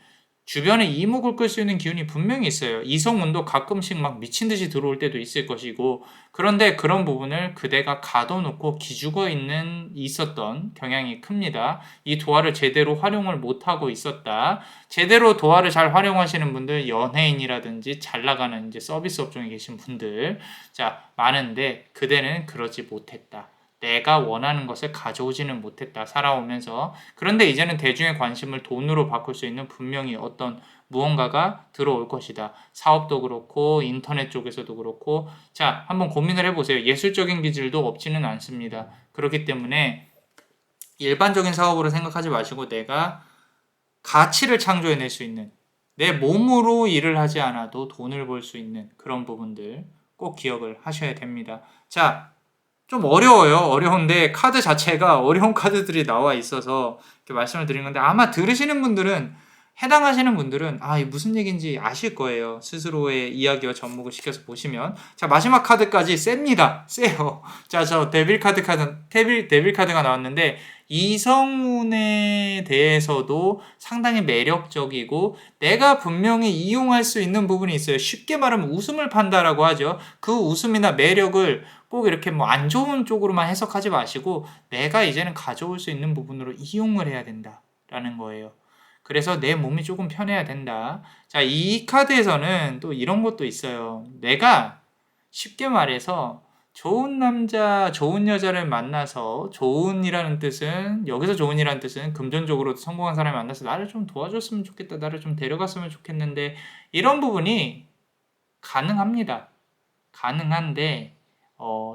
S1: 주변에 이목을 끌 수 있는 기운이 분명히 있어요. 이성운도 가끔씩 막 미친 듯이 들어올 때도 있을 것이고, 그런데 그런 부분을 그대가 가둬놓고 기죽어 있었던 경향이 큽니다. 이 도화를 제대로 활용을 못하고 있었다. 제대로 도화를 잘 활용하시는 분들, 연예인이라든지 잘 나가는 이제 서비스 업종에 계신 분들, 자, 많은데 그대는 그러지 못했다. 내가 원하는 것을 가져오지는 못했다, 살아오면서. 그런데 이제는 대중의 관심을 돈으로 바꿀 수 있는 분명히 어떤 무언가가 들어올 것이다. 사업도 그렇고 인터넷 쪽에서도 그렇고. 자, 한번 고민을 해보세요. 예술적인 기질도 없지는 않습니다. 그렇기 때문에 일반적인 사업으로 생각하지 마시고 내가 가치를 창조해낼 수 있는, 내 몸으로 일을 하지 않아도 돈을 벌 수 있는 그런 부분들 꼭 기억을 하셔야 됩니다. 자, 좀 어려워요. 어려운데 카드 자체가 어려운 카드들이 나와 있어서 이렇게 말씀을 드린 건데, 아마 들으시는 분들은, 해당하시는 분들은 이게 무슨 얘기인지 아실 거예요. 스스로의 이야기와 접목을 시켜서 보시면. 자, 마지막 카드까지 셉니다. 세요. 자, 저 데빌 카드가 나왔는데, 이성운에 대해서도 상당히 매력적이고 내가 분명히 이용할 수 있는 부분이 있어요. 쉽게 말하면 웃음을 판다라고 하죠. 그 웃음이나 매력을 꼭 이렇게 뭐 안 좋은 쪽으로만 해석하지 마시고 내가 이제는 가져올 수 있는 부분으로 이용을 해야 된다라는 거예요. 그래서 내 몸이 조금 편해야 된다. 자, 이 카드에서는 또 이런 것도 있어요. 내가 쉽게 말해서 좋은 남자, 좋은 여자를 만나서, 좋은이라는 뜻은, 여기서 좋은이라는 뜻은 금전적으로 성공한 사람을 만나서 나를 좀 도와줬으면 좋겠다, 나를 좀 데려갔으면 좋겠는데, 이런 부분이 가능합니다. 가능한데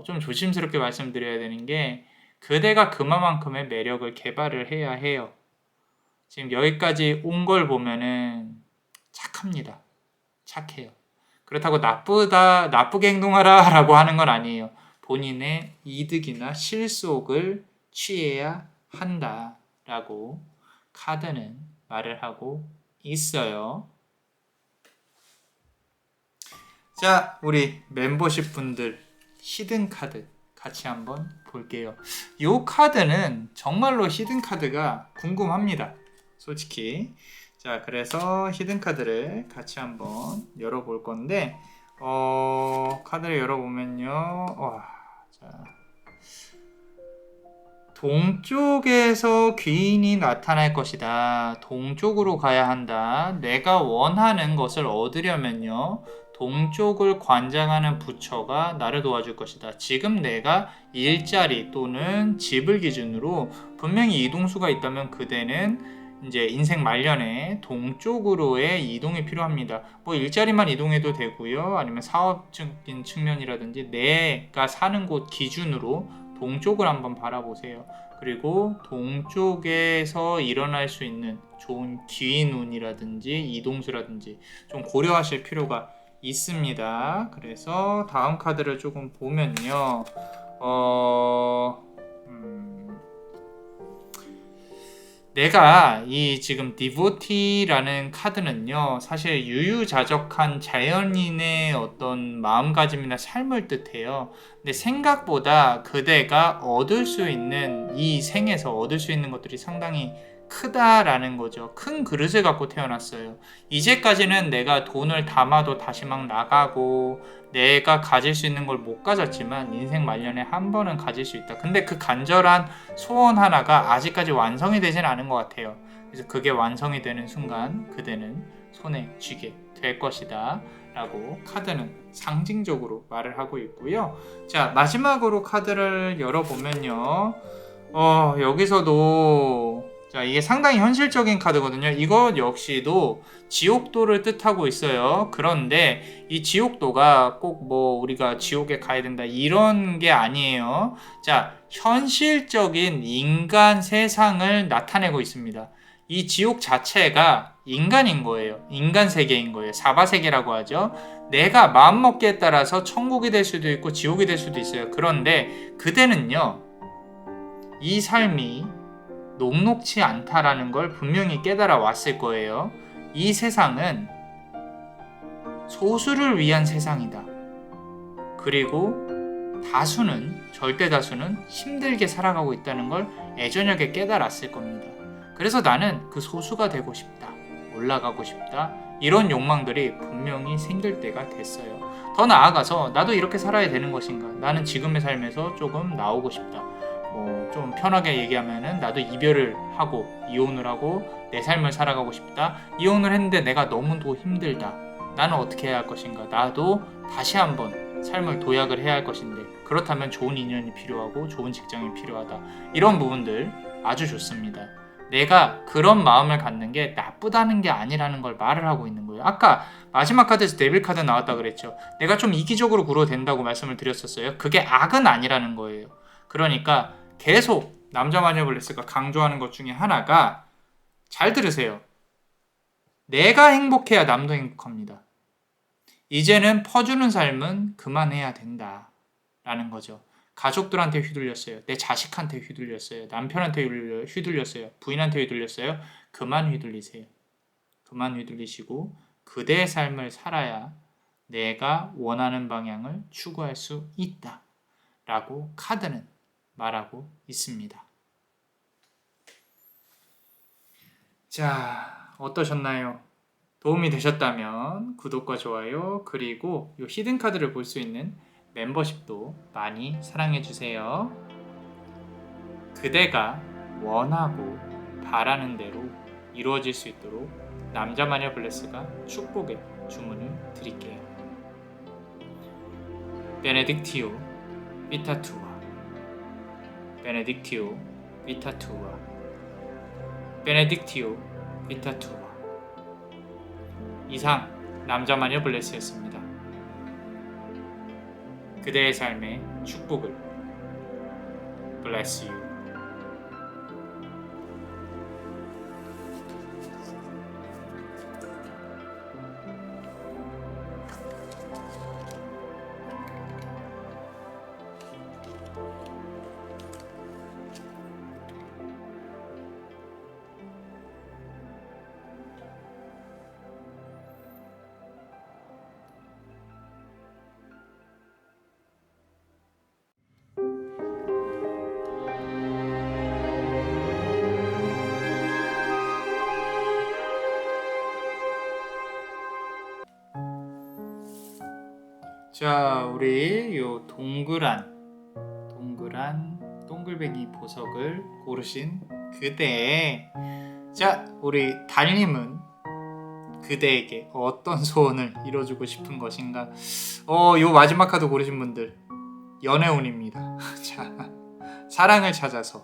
S1: 좀 조심스럽게 말씀드려야 되는 게, 그대가 그만큼의 매력을 개발을 해야 해요. 지금 여기까지 온 걸 보면은 착합니다. 착해요. 그렇다고 나쁘게 행동하라 라고 하는 건 아니에요. 본인의 이득이나 실속을 취해야 한다 라고 카드는 말을 하고 있어요. 자, 우리 멤버십 분들 히든 카드 같이 한번 볼게요. 이 카드는 정말로 히든 카드가 궁금합니다. 솔직히. 자, 그래서 히든 카드를 같이 한번 열어볼 건데, 카드를 열어보면요. 자, 동쪽에서 귀인이 나타날 것이다. 동쪽으로 가야 한다. 내가 원하는 것을 얻으려면요, 동쪽을 관장하는 부처가 나를 도와줄 것이다. 지금 내가 일자리 또는 집을 기준으로 분명히 이동수가 있다면 그대는 이제 인생 말년에 동쪽으로의 이동이 필요합니다. 뭐 일자리만 이동해도 되고요. 아니면 사업적인 측면이라든지 내가 사는 곳 기준으로 동쪽을 한번 바라보세요. 그리고 동쪽에서 일어날 수 있는 좋은 기인운이라든지 이동수라든지 좀 고려하실 필요가 있습니다. 그래서 다음 카드를 조금 보면요. 내가 이 지금 디보티라는 카드는요, 사실 유유자적한 자연인의 어떤 마음가짐이나 삶을 뜻해요. 근데 생각보다 그대가 얻을 수 있는, 이 생에서 얻을 수 있는 것들이 상당히 크다라는 거죠. 큰 그릇을 갖고 태어났어요. 이제까지는 내가 돈을 담아도 다시 막 나가고 내가 가질 수 있는 걸 못 가졌지만 인생 말년에 한 번은 가질 수 있다. 근데 그 간절한 소원 하나가 아직까지 완성이 되진 않은 것 같아요. 그래서 그게 완성이 되는 순간 그대는 손에 쥐게 될 것이다 라고 카드는 상징적으로 말을 하고 있고요. 자, 마지막으로 카드를 열어보면요, 여기서도 자, 이게 상당히 현실적인 카드거든요. 이것 역시도 지옥도를 뜻하고 있어요. 그런데 이 지옥도가 꼭 뭐 우리가 지옥에 가야 된다 이런 게 아니에요. 자, 현실적인 인간 세상을 나타내고 있습니다. 이 지옥 자체가 인간인 거예요. 인간 세계인 거예요. 사바세계라고 하죠. 내가 마음먹기에 따라서 천국이 될 수도 있고 지옥이 될 수도 있어요. 그런데 그대는요, 이 삶이 녹록치 않다라는 걸 분명히 깨달아 왔을 거예요. 이 세상은 소수를 위한 세상이다. 그리고 다수는, 절대 다수는 힘들게 살아가고 있다는 걸 예저녁에 깨달았을 겁니다. 그래서 나는 그 소수가 되고 싶다. 올라가고 싶다. 이런 욕망들이 분명히 생길 때가 됐어요. 더 나아가서 나도 이렇게 살아야 되는 것인가? 나는 지금의 삶에서 조금 나오고 싶다. 좀 편하게 얘기하면은 나도 이별을 하고 이혼을 하고 내 삶을 살아가고 싶다. 이혼을 했는데 내가 너무도 힘들다. 나는 어떻게 해야 할 것인가? 나도 다시 한번 삶을 도약을 해야 할 것인데, 그렇다면 좋은 인연이 필요하고 좋은 직장이 필요하다. 이런 부분들 아주 좋습니다. 내가 그런 마음을 갖는 게 나쁘다는 게 아니라는 걸 말을 하고 있는 거예요. 아까 마지막 카드에서 데빌 카드 나왔다 그랬죠. 내가 좀 이기적으로 굴어도 된다고 말씀을 드렸었어요. 그게 악은 아니라는 거예요. 그러니까 계속 남자 마녀 블레스가 강조하는 것 중에 하나가, 잘 들으세요. 내가 행복해야 남도 행복합니다. 이제는 퍼주는 삶은 그만해야 된다 라는 거죠. 가족들한테 휘둘렸어요. 내 자식한테 휘둘렸어요. 남편한테 휘둘렸어요. 부인한테 휘둘렸어요. 그만 휘둘리세요. 그만 휘둘리시고 그대의 삶을 살아야 내가 원하는 방향을 추구할 수 있다 라고 카드는 말하고 있습니다. 자, 어떠셨나요? 도움이 되셨다면 구독과 좋아요, 그리고 이 히든 카드를 볼 수 있는 멤버십도 많이 사랑해주세요. 그대가 원하고 바라는 대로 이루어질 수 있도록 남자마녀 블레스가 축복의 주문을 드릴게요. 베네딕티오 비타투아, 베네딕티오 비타투아, 베네딕티오 비타투아. 이상 남자마녀 블레스였습니다. 그대의 삶에 축복을. Bless you. 자, 우리 요 동글뱅이 보석을 고르신 그대. 자, 우리 달님은 그대에게 어떤 소원을 이뤄주고 싶은 것인가? 요 마지막 카드 고르신 분들 연애운입니다. 자, 사랑을 찾아서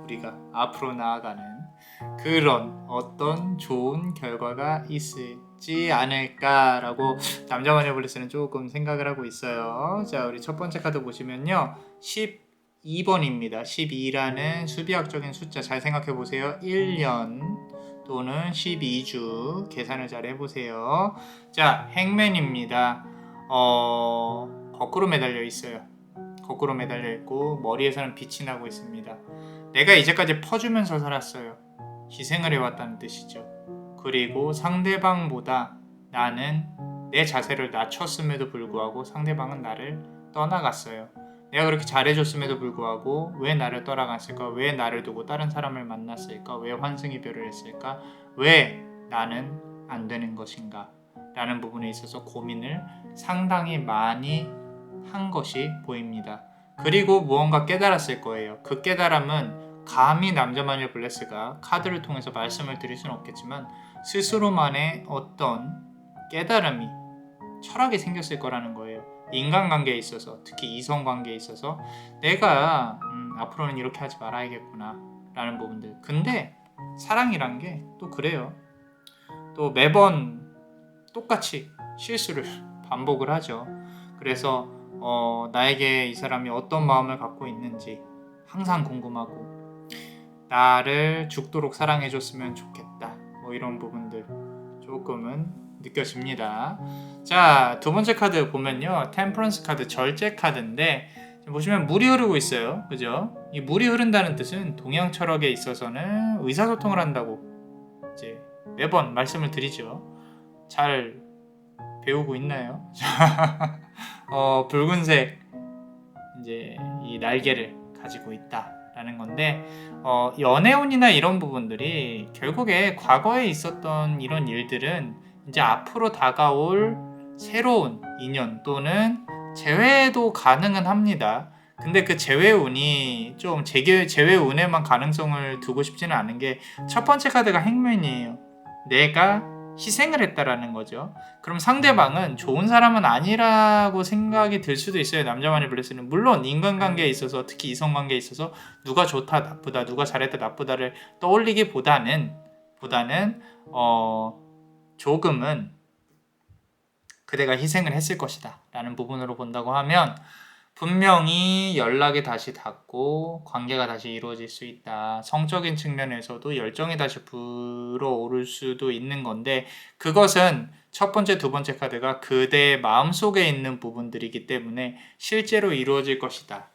S1: 우리가 앞으로 나아가는 그런 어떤 좋은 결과가 있을지 않을까라고 남자마녀 블레스는 조금 생각을 하고 있어요. 자, 우리 첫 번째 카드 보시면요, 12 12번입니다. 12라는 수비학적인 숫자 잘 생각해 보세요. 1년 또는 12주 계산을 잘 해보세요. 자, 행맨입니다. 거꾸로 매달려 있어요. 거꾸로 매달려 있고 머리에서는 빛이 나고 있습니다. 내가 이제까지 퍼주면서 살았어요. 희생을 해왔다는 뜻이죠. 그리고 상대방보다 나는 내 자세를 낮췄음에도 불구하고 상대방은 나를 떠나갔어요. 내가 그렇게 잘해줬음에도 불구하고 왜 나를 떠나갔을까? 왜 나를 두고 다른 사람을 만났을까? 왜 환승이별을 했을까? 왜 나는 안 되는 것인가? 라는 부분에 있어서 고민을 상당히 많이 한 것이 보입니다. 그리고 무언가 깨달았을 거예요. 그 깨달음은 감히 남자마녀 블레스가 카드를 통해서 말씀을 드릴 수는 없겠지만 스스로만의 어떤 깨달음이 철학이 생겼을 거라는 거예요. 인간관계에 있어서, 특히 이성관계에 있어서 내가 앞으로는 이렇게 하지 말아야겠구나 라는 부분들. 근데 사랑이란 게 또 그래요. 또 매번 똑같이 실수를 반복을 하죠. 그래서 나에게 이 사람이 어떤 마음을 갖고 있는지 항상 궁금하고 나를 죽도록 사랑해줬으면 좋겠다. 뭐 이런 부분들 조금은 느껴집니다. 자, 두 번째 카드 보면요. 템퍼런스 카드, 절제 카드인데 지금 보시면 물이 흐르고 있어요. 그죠? 이 물이 흐른다는 뜻은 동양 철학에 있어서는 의사소통을 한다고 이제 매번 말씀을 드리죠. 잘 배우고 있나요? 붉은색 이제 이 날개를 가지고 있다라는 건데 연애운이나 이런 부분들이 결국에 과거에 있었던 이런 일들은 이제 앞으로 다가올 새로운 인연 또는 재회도 가능은 합니다. 근데 그 재회운이 좀 재회운에만 가능성을 두고 싶지는 않은 게 첫 번째 카드가 행맨이에요. 내가 희생을 했다라는 거죠. 그럼 상대방은 좋은 사람은 아니라고 생각이 들 수도 있어요. 남자만의 블레스는 물론 인간관계에 있어서 특히 이성관계에 있어서 누가 좋다 나쁘다 누가 잘했다 나쁘다를 떠올리기보다는 조금은 그대가 희생을 했을 것이다 라는 부분으로 본다고 하면 분명히 연락이 다시 닿고 관계가 다시 이루어질 수 있다. 성적인 측면에서도 열정이 다시 불어오를 수도 있는 건데 그것은 첫 번째, 두 번째 카드가 그대의 마음속에 있는 부분들이기 때문에 실제로 이루어질 것이다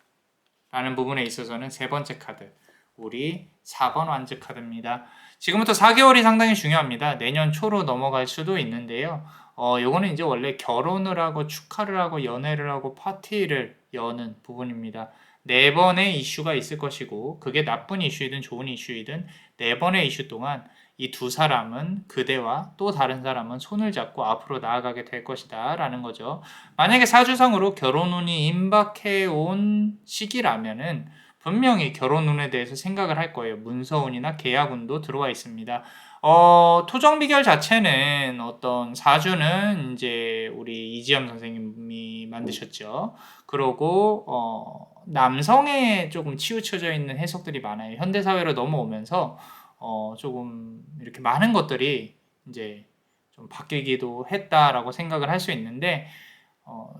S1: 라는 부분에 있어서는 세 번째 카드, 우리 4번 완즈 카드입니다. 지금부터 4개월이 상당히 중요합니다. 내년 초로 넘어갈 수도 있는데요. 요거는 이제 원래 결혼을 하고 축하를 하고 연애를 하고 파티를 여는 부분입니다. 4번의 이슈가 있을 것이고 그게 나쁜 이슈이든 좋은 이슈이든 4번의 이슈 동안 이 두 사람은 그대와 또 다른 사람은 손을 잡고 앞으로 나아가게 될 것이다 라는 거죠. 만약에 사주상으로 결혼운이 임박해 온 시기라면은 분명히 결혼운에 대해서 생각을 할 거예요. 문서운이나 계약운도 들어와 있습니다. 토정 비결 자체는 어떤 사주는 이제 우리 이지엄 선생님이 만드셨죠. 그러고 남성에 조금 치우쳐져 있는 해석들이 많아요. 현대 사회로 넘어오면서 조금 이렇게 많은 것들이 이제 좀 바뀌기도 했다라고 생각을 할 수 있는데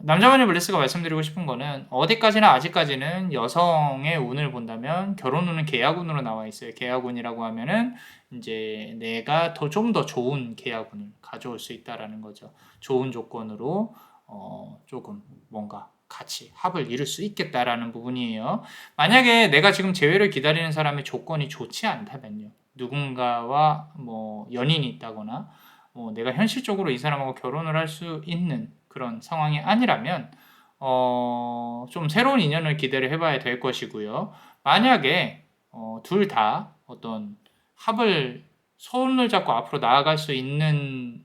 S1: 남자마녀 블레스가 말씀드리고 싶은 거는 어디까지나 아직까지는 여성의 운을 본다면 결혼운은 계약운으로 나와 있어요. 계약운이라고 하면은 이제 내가 좀 더 좋은 계약운을 가져올 수 있다라는 거죠. 좋은 조건으로 조금 뭔가 같이 합을 이룰 수 있겠다라는 부분이에요. 만약에 내가 지금 재회를 기다리는 사람의 조건이 좋지 않다면요. 누군가와 뭐 연인이 있다거나 내가 현실적으로 이 사람하고 결혼을 할 수 있는 그런 상황이 아니라면 좀 새로운 인연을 기대를 해봐야 될 것이고요. 만약에 둘 다 어떤 합을 손을 잡고 앞으로 나아갈 수 있는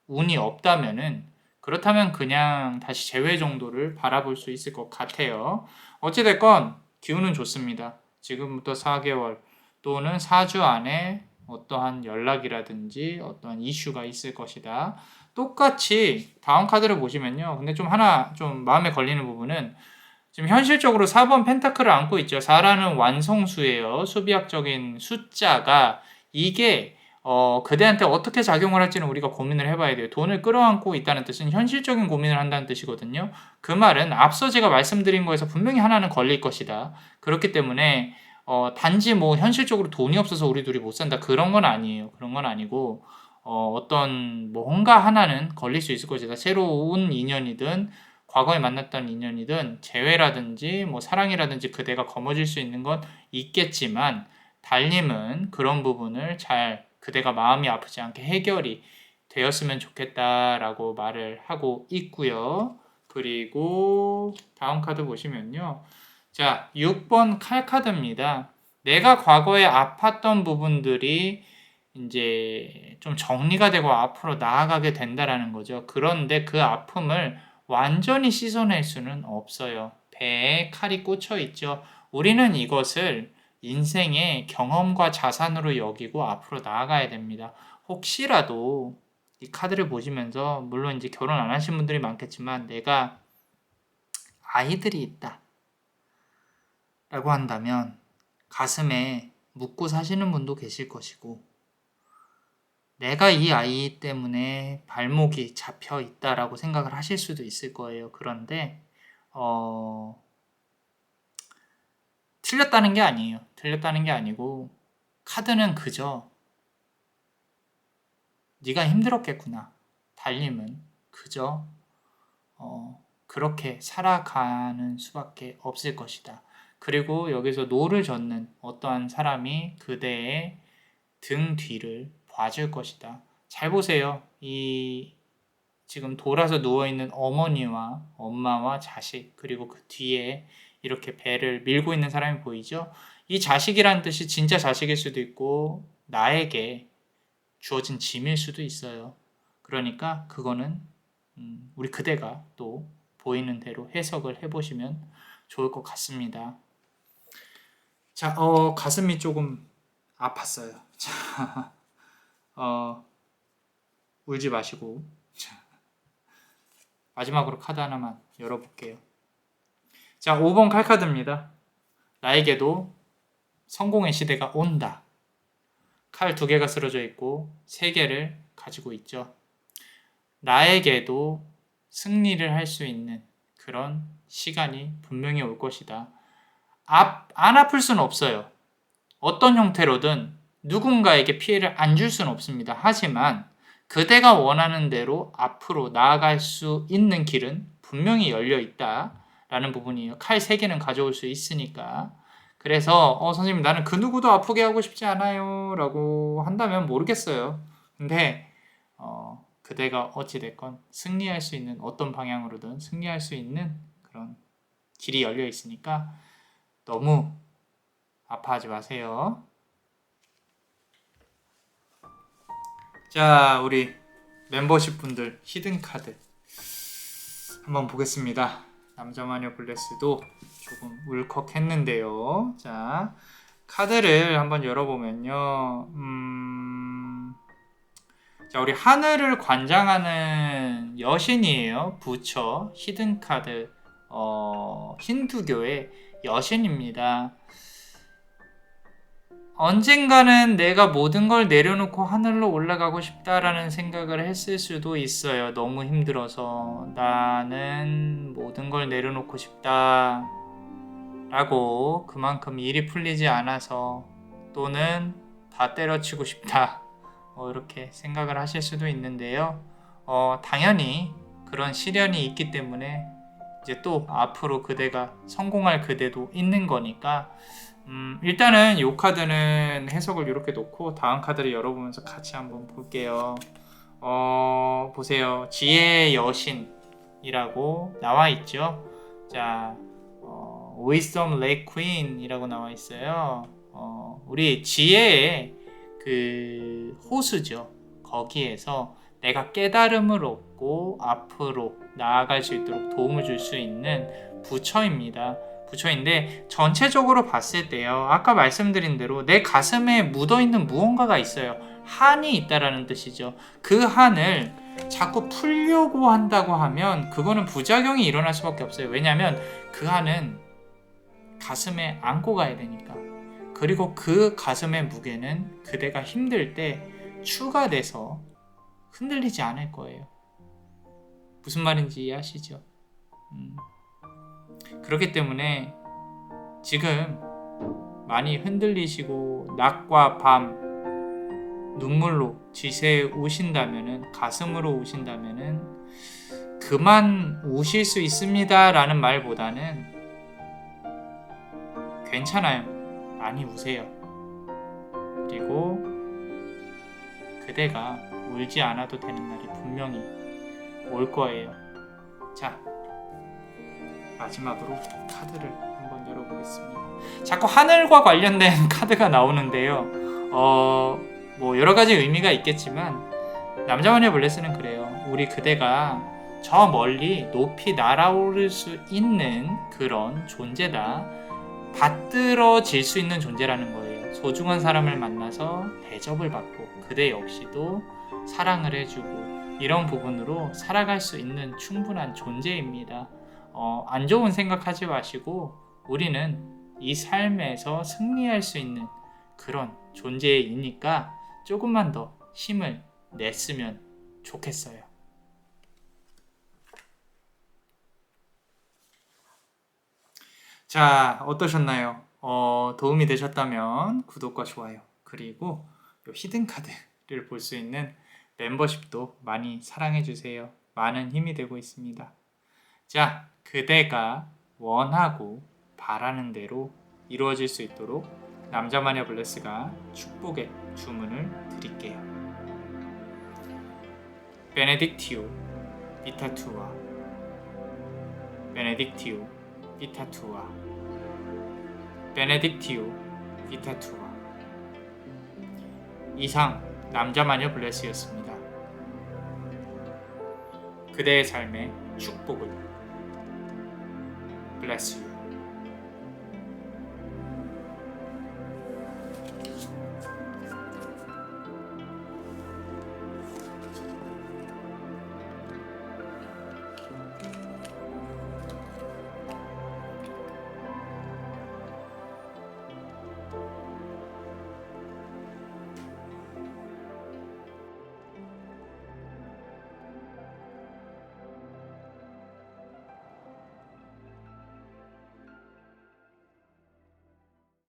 S1: 운이 없다면은 그렇다면 그냥 다시 재회 정도를 바라볼 수 있을 것 같아요. 어찌됐건 기운은 좋습니다. 지금부터 4개월 또는 4주 안에 어떠한 연락이라든지 어떠한 이슈가 있을 것이다. 똑같이 다음 카드를 보시면요. 근데 좀 하나 좀 마음에 걸리는 부분은 지금 현실적으로 4번 펜타클을 안고 있죠. 4라는 완성수예요. 수비학적인 숫자가 이게 그대한테 어떻게 작용을 할지는 우리가 고민을 해봐야 돼요. 돈을 끌어안고 있다는 뜻은 현실적인 고민을 한다는 뜻이거든요. 그 말은 앞서 제가 말씀드린 거에서 분명히 하나는 걸릴 것이다. 그렇기 때문에 단지 뭐 현실적으로 돈이 없어서 우리 둘이 못 산다 그런 건 아니에요. 그런 건 아니고 어떤 뭔가 하나는 걸릴 수 있을 것이다. 새로운 인연이든 과거에 만났던 인연이든 재회라든지 뭐 사랑이라든지 그대가 거머쥘 수 있는 건 있겠지만 달님은 그런 부분을 잘 그대가 마음이 아프지 않게 해결이 되었으면 좋겠다라고 말을 하고 있고요. 그리고 다음 카드 보시면요. 자, 6번 칼 카드입니다. 내가 과거에 아팠던 부분들이 이제 좀 정리가 되고 앞으로 나아가게 된다라는 거죠. 그런데 그 아픔을 완전히 씻어낼 수는 없어요. 배에 칼이 꽂혀 있죠. 우리는 이것을 인생의 경험과 자산으로 여기고 앞으로 나아가야 됩니다. 혹시라도 이 카드를 보시면서 물론 이제 결혼 안 하신 분들이 많겠지만 내가 아이들이 있다 라고 한다면 가슴에 묻고 사시는 분도 계실 것이고 내가 이 아이 때문에 발목이 잡혀 있다라고 생각을 하실 수도 있을 거예요. 그런데 틀렸다는 게 아니에요. 틀렸다는 게 아니고 카드는 그저 네가 힘들었겠구나. 달님은 그저 그렇게 살아가는 수밖에 없을 것이다. 그리고 여기서 노를 젓는 어떠한 사람이 그대의 등 뒤를 봐줄 것이다. 잘 보세요. 이 지금 돌아서 누워있는 어머니와 엄마와 자식 그리고 그 뒤에 이렇게 배를 밀고 있는 사람이 보이죠? 이 자식이란 뜻이 진짜 자식일 수도 있고 나에게 주어진 짐일 수도 있어요. 그러니까 그거는 우리 그대가 또 보이는 대로 해석을 해보시면 좋을 것 같습니다. 자, 가슴이 조금 아팠어요. 자, 울지 마시고 자, 마지막으로 카드 하나만 열어볼게요. 자, 5번 칼카드입니다. 나에게도 성공의 시대가 온다. 칼 2개가 쓰러져 있고 3개를 가지고 있죠. 나에게도 승리를 할 수 있는 그런 시간이 분명히 올 것이다. 안 아플 수는 없어요. 어떤 형태로든 누군가에게 피해를 안 줄 수는 없습니다. 하지만 그대가 원하는 대로 앞으로 나아갈 수 있는 길은 분명히 열려 있다라는 부분이에요. 칼 3개는 가져올 수 있으니까. 그래서 선생님 나는 그 누구도 아프게 하고 싶지 않아요 라고 한다면 모르겠어요. 근데 그대가 어찌됐건 승리할 수 있는 어떤 방향으로든 승리할 수 있는 그런 길이 열려 있으니까 너무 아파하지 마세요. 자, 우리 멤버십 분들 히든카드 한번 보겠습니다. 남자마녀 블레스도 조금 울컥했는데요. 자, 카드를 한번 열어보면요. 자, 우리 하늘을 관장하는 여신이에요. 부처 히든카드 힌두교의 여신입니다. 언젠가는 내가 모든 걸 내려놓고 하늘로 올라가고 싶다라는 생각을 했을 수도 있어요. 너무 힘들어서 나는 모든 걸 내려놓고 싶다 라고 그만큼 일이 풀리지 않아서 또는 다 때려치고 싶다 이렇게 생각을 하실 수도 있는데요. 당연히 그런 시련이 있기 때문에 이제 또 앞으로 그대가 성공할 그대도 있는 거니까 일단은 이 카드는 해석을 이렇게 놓고 다음 카드를 열어보면서 같이 한번 볼게요. 보세요. 지혜의 여신이라고 나와 있죠. 자, Wisdom Lake Queen이라고 나와 있어요. 우리 지혜의 그 호수죠. 거기에서 내가 깨달음을 얻고 앞으로 나아갈 수 있도록 도움을 줄 수 있는 부처입니다. 부처인데 전체적으로 봤을 때요. 아까 말씀드린 대로 내 가슴에 묻어있는 무언가가 있어요. 한이 있다라는 뜻이죠. 그 한을 자꾸 풀려고 한다고 하면 그거는 부작용이 일어날 수밖에 없어요. 왜냐하면 그 한은 가슴에 안고 가야 되니까. 그리고 그 가슴의 무게는 그대가 힘들 때 추가돼서 흔들리지 않을 거예요. 무슨 말인지 이해하시죠? 그렇기 때문에 지금 많이 흔들리시고 낮과 밤 눈물로 지새우신다면은, 가슴으로 우신다면은 그만 우실 수 있습니다 라는 말보다는 괜찮아요, 많이 우세요. 그리고 그대가 울지 않아도 되는 날이 분명히 올 거예요. 자, 마지막으로 카드를 한번 열어보겠습니다. 자꾸 하늘과 관련된 카드가 나오는데요. 뭐 여러 가지 의미가 있겠지만 남자마녀 블레스는 그래요. 우리 그대가 저 멀리 높이 날아오를 수 있는 그런 존재다. 받들어질 수 있는 존재라는 거예요. 소중한 사람을 만나서 대접을 받고 그대 역시도 사랑을 해주고 이런 부분으로 살아갈 수 있는 충분한 존재입니다. 안 좋은 생각하지 마시고 우리는 이 삶에서 승리할 수 있는 그런 존재이니까 조금만 더 힘을 냈으면 좋겠어요. 자, 어떠셨나요? 도움이 되셨다면 구독과 좋아요, 그리고 요 히든 카드를 볼 수 있는 멤버십도 많이 사랑해주세요. 많은 힘이 되고 있습니다. 자, 그대가 원하고 바라는 대로 이루어질 수 있도록 남자마녀 블레스가 축복의 주문을 드릴게요. 베네딕티오 비타투아, 베네딕티오 비타투아, 베네딕티오 비타투아. 이상 남자마녀 블레스였습니다. 그대의 삶의 축복을. Bless you.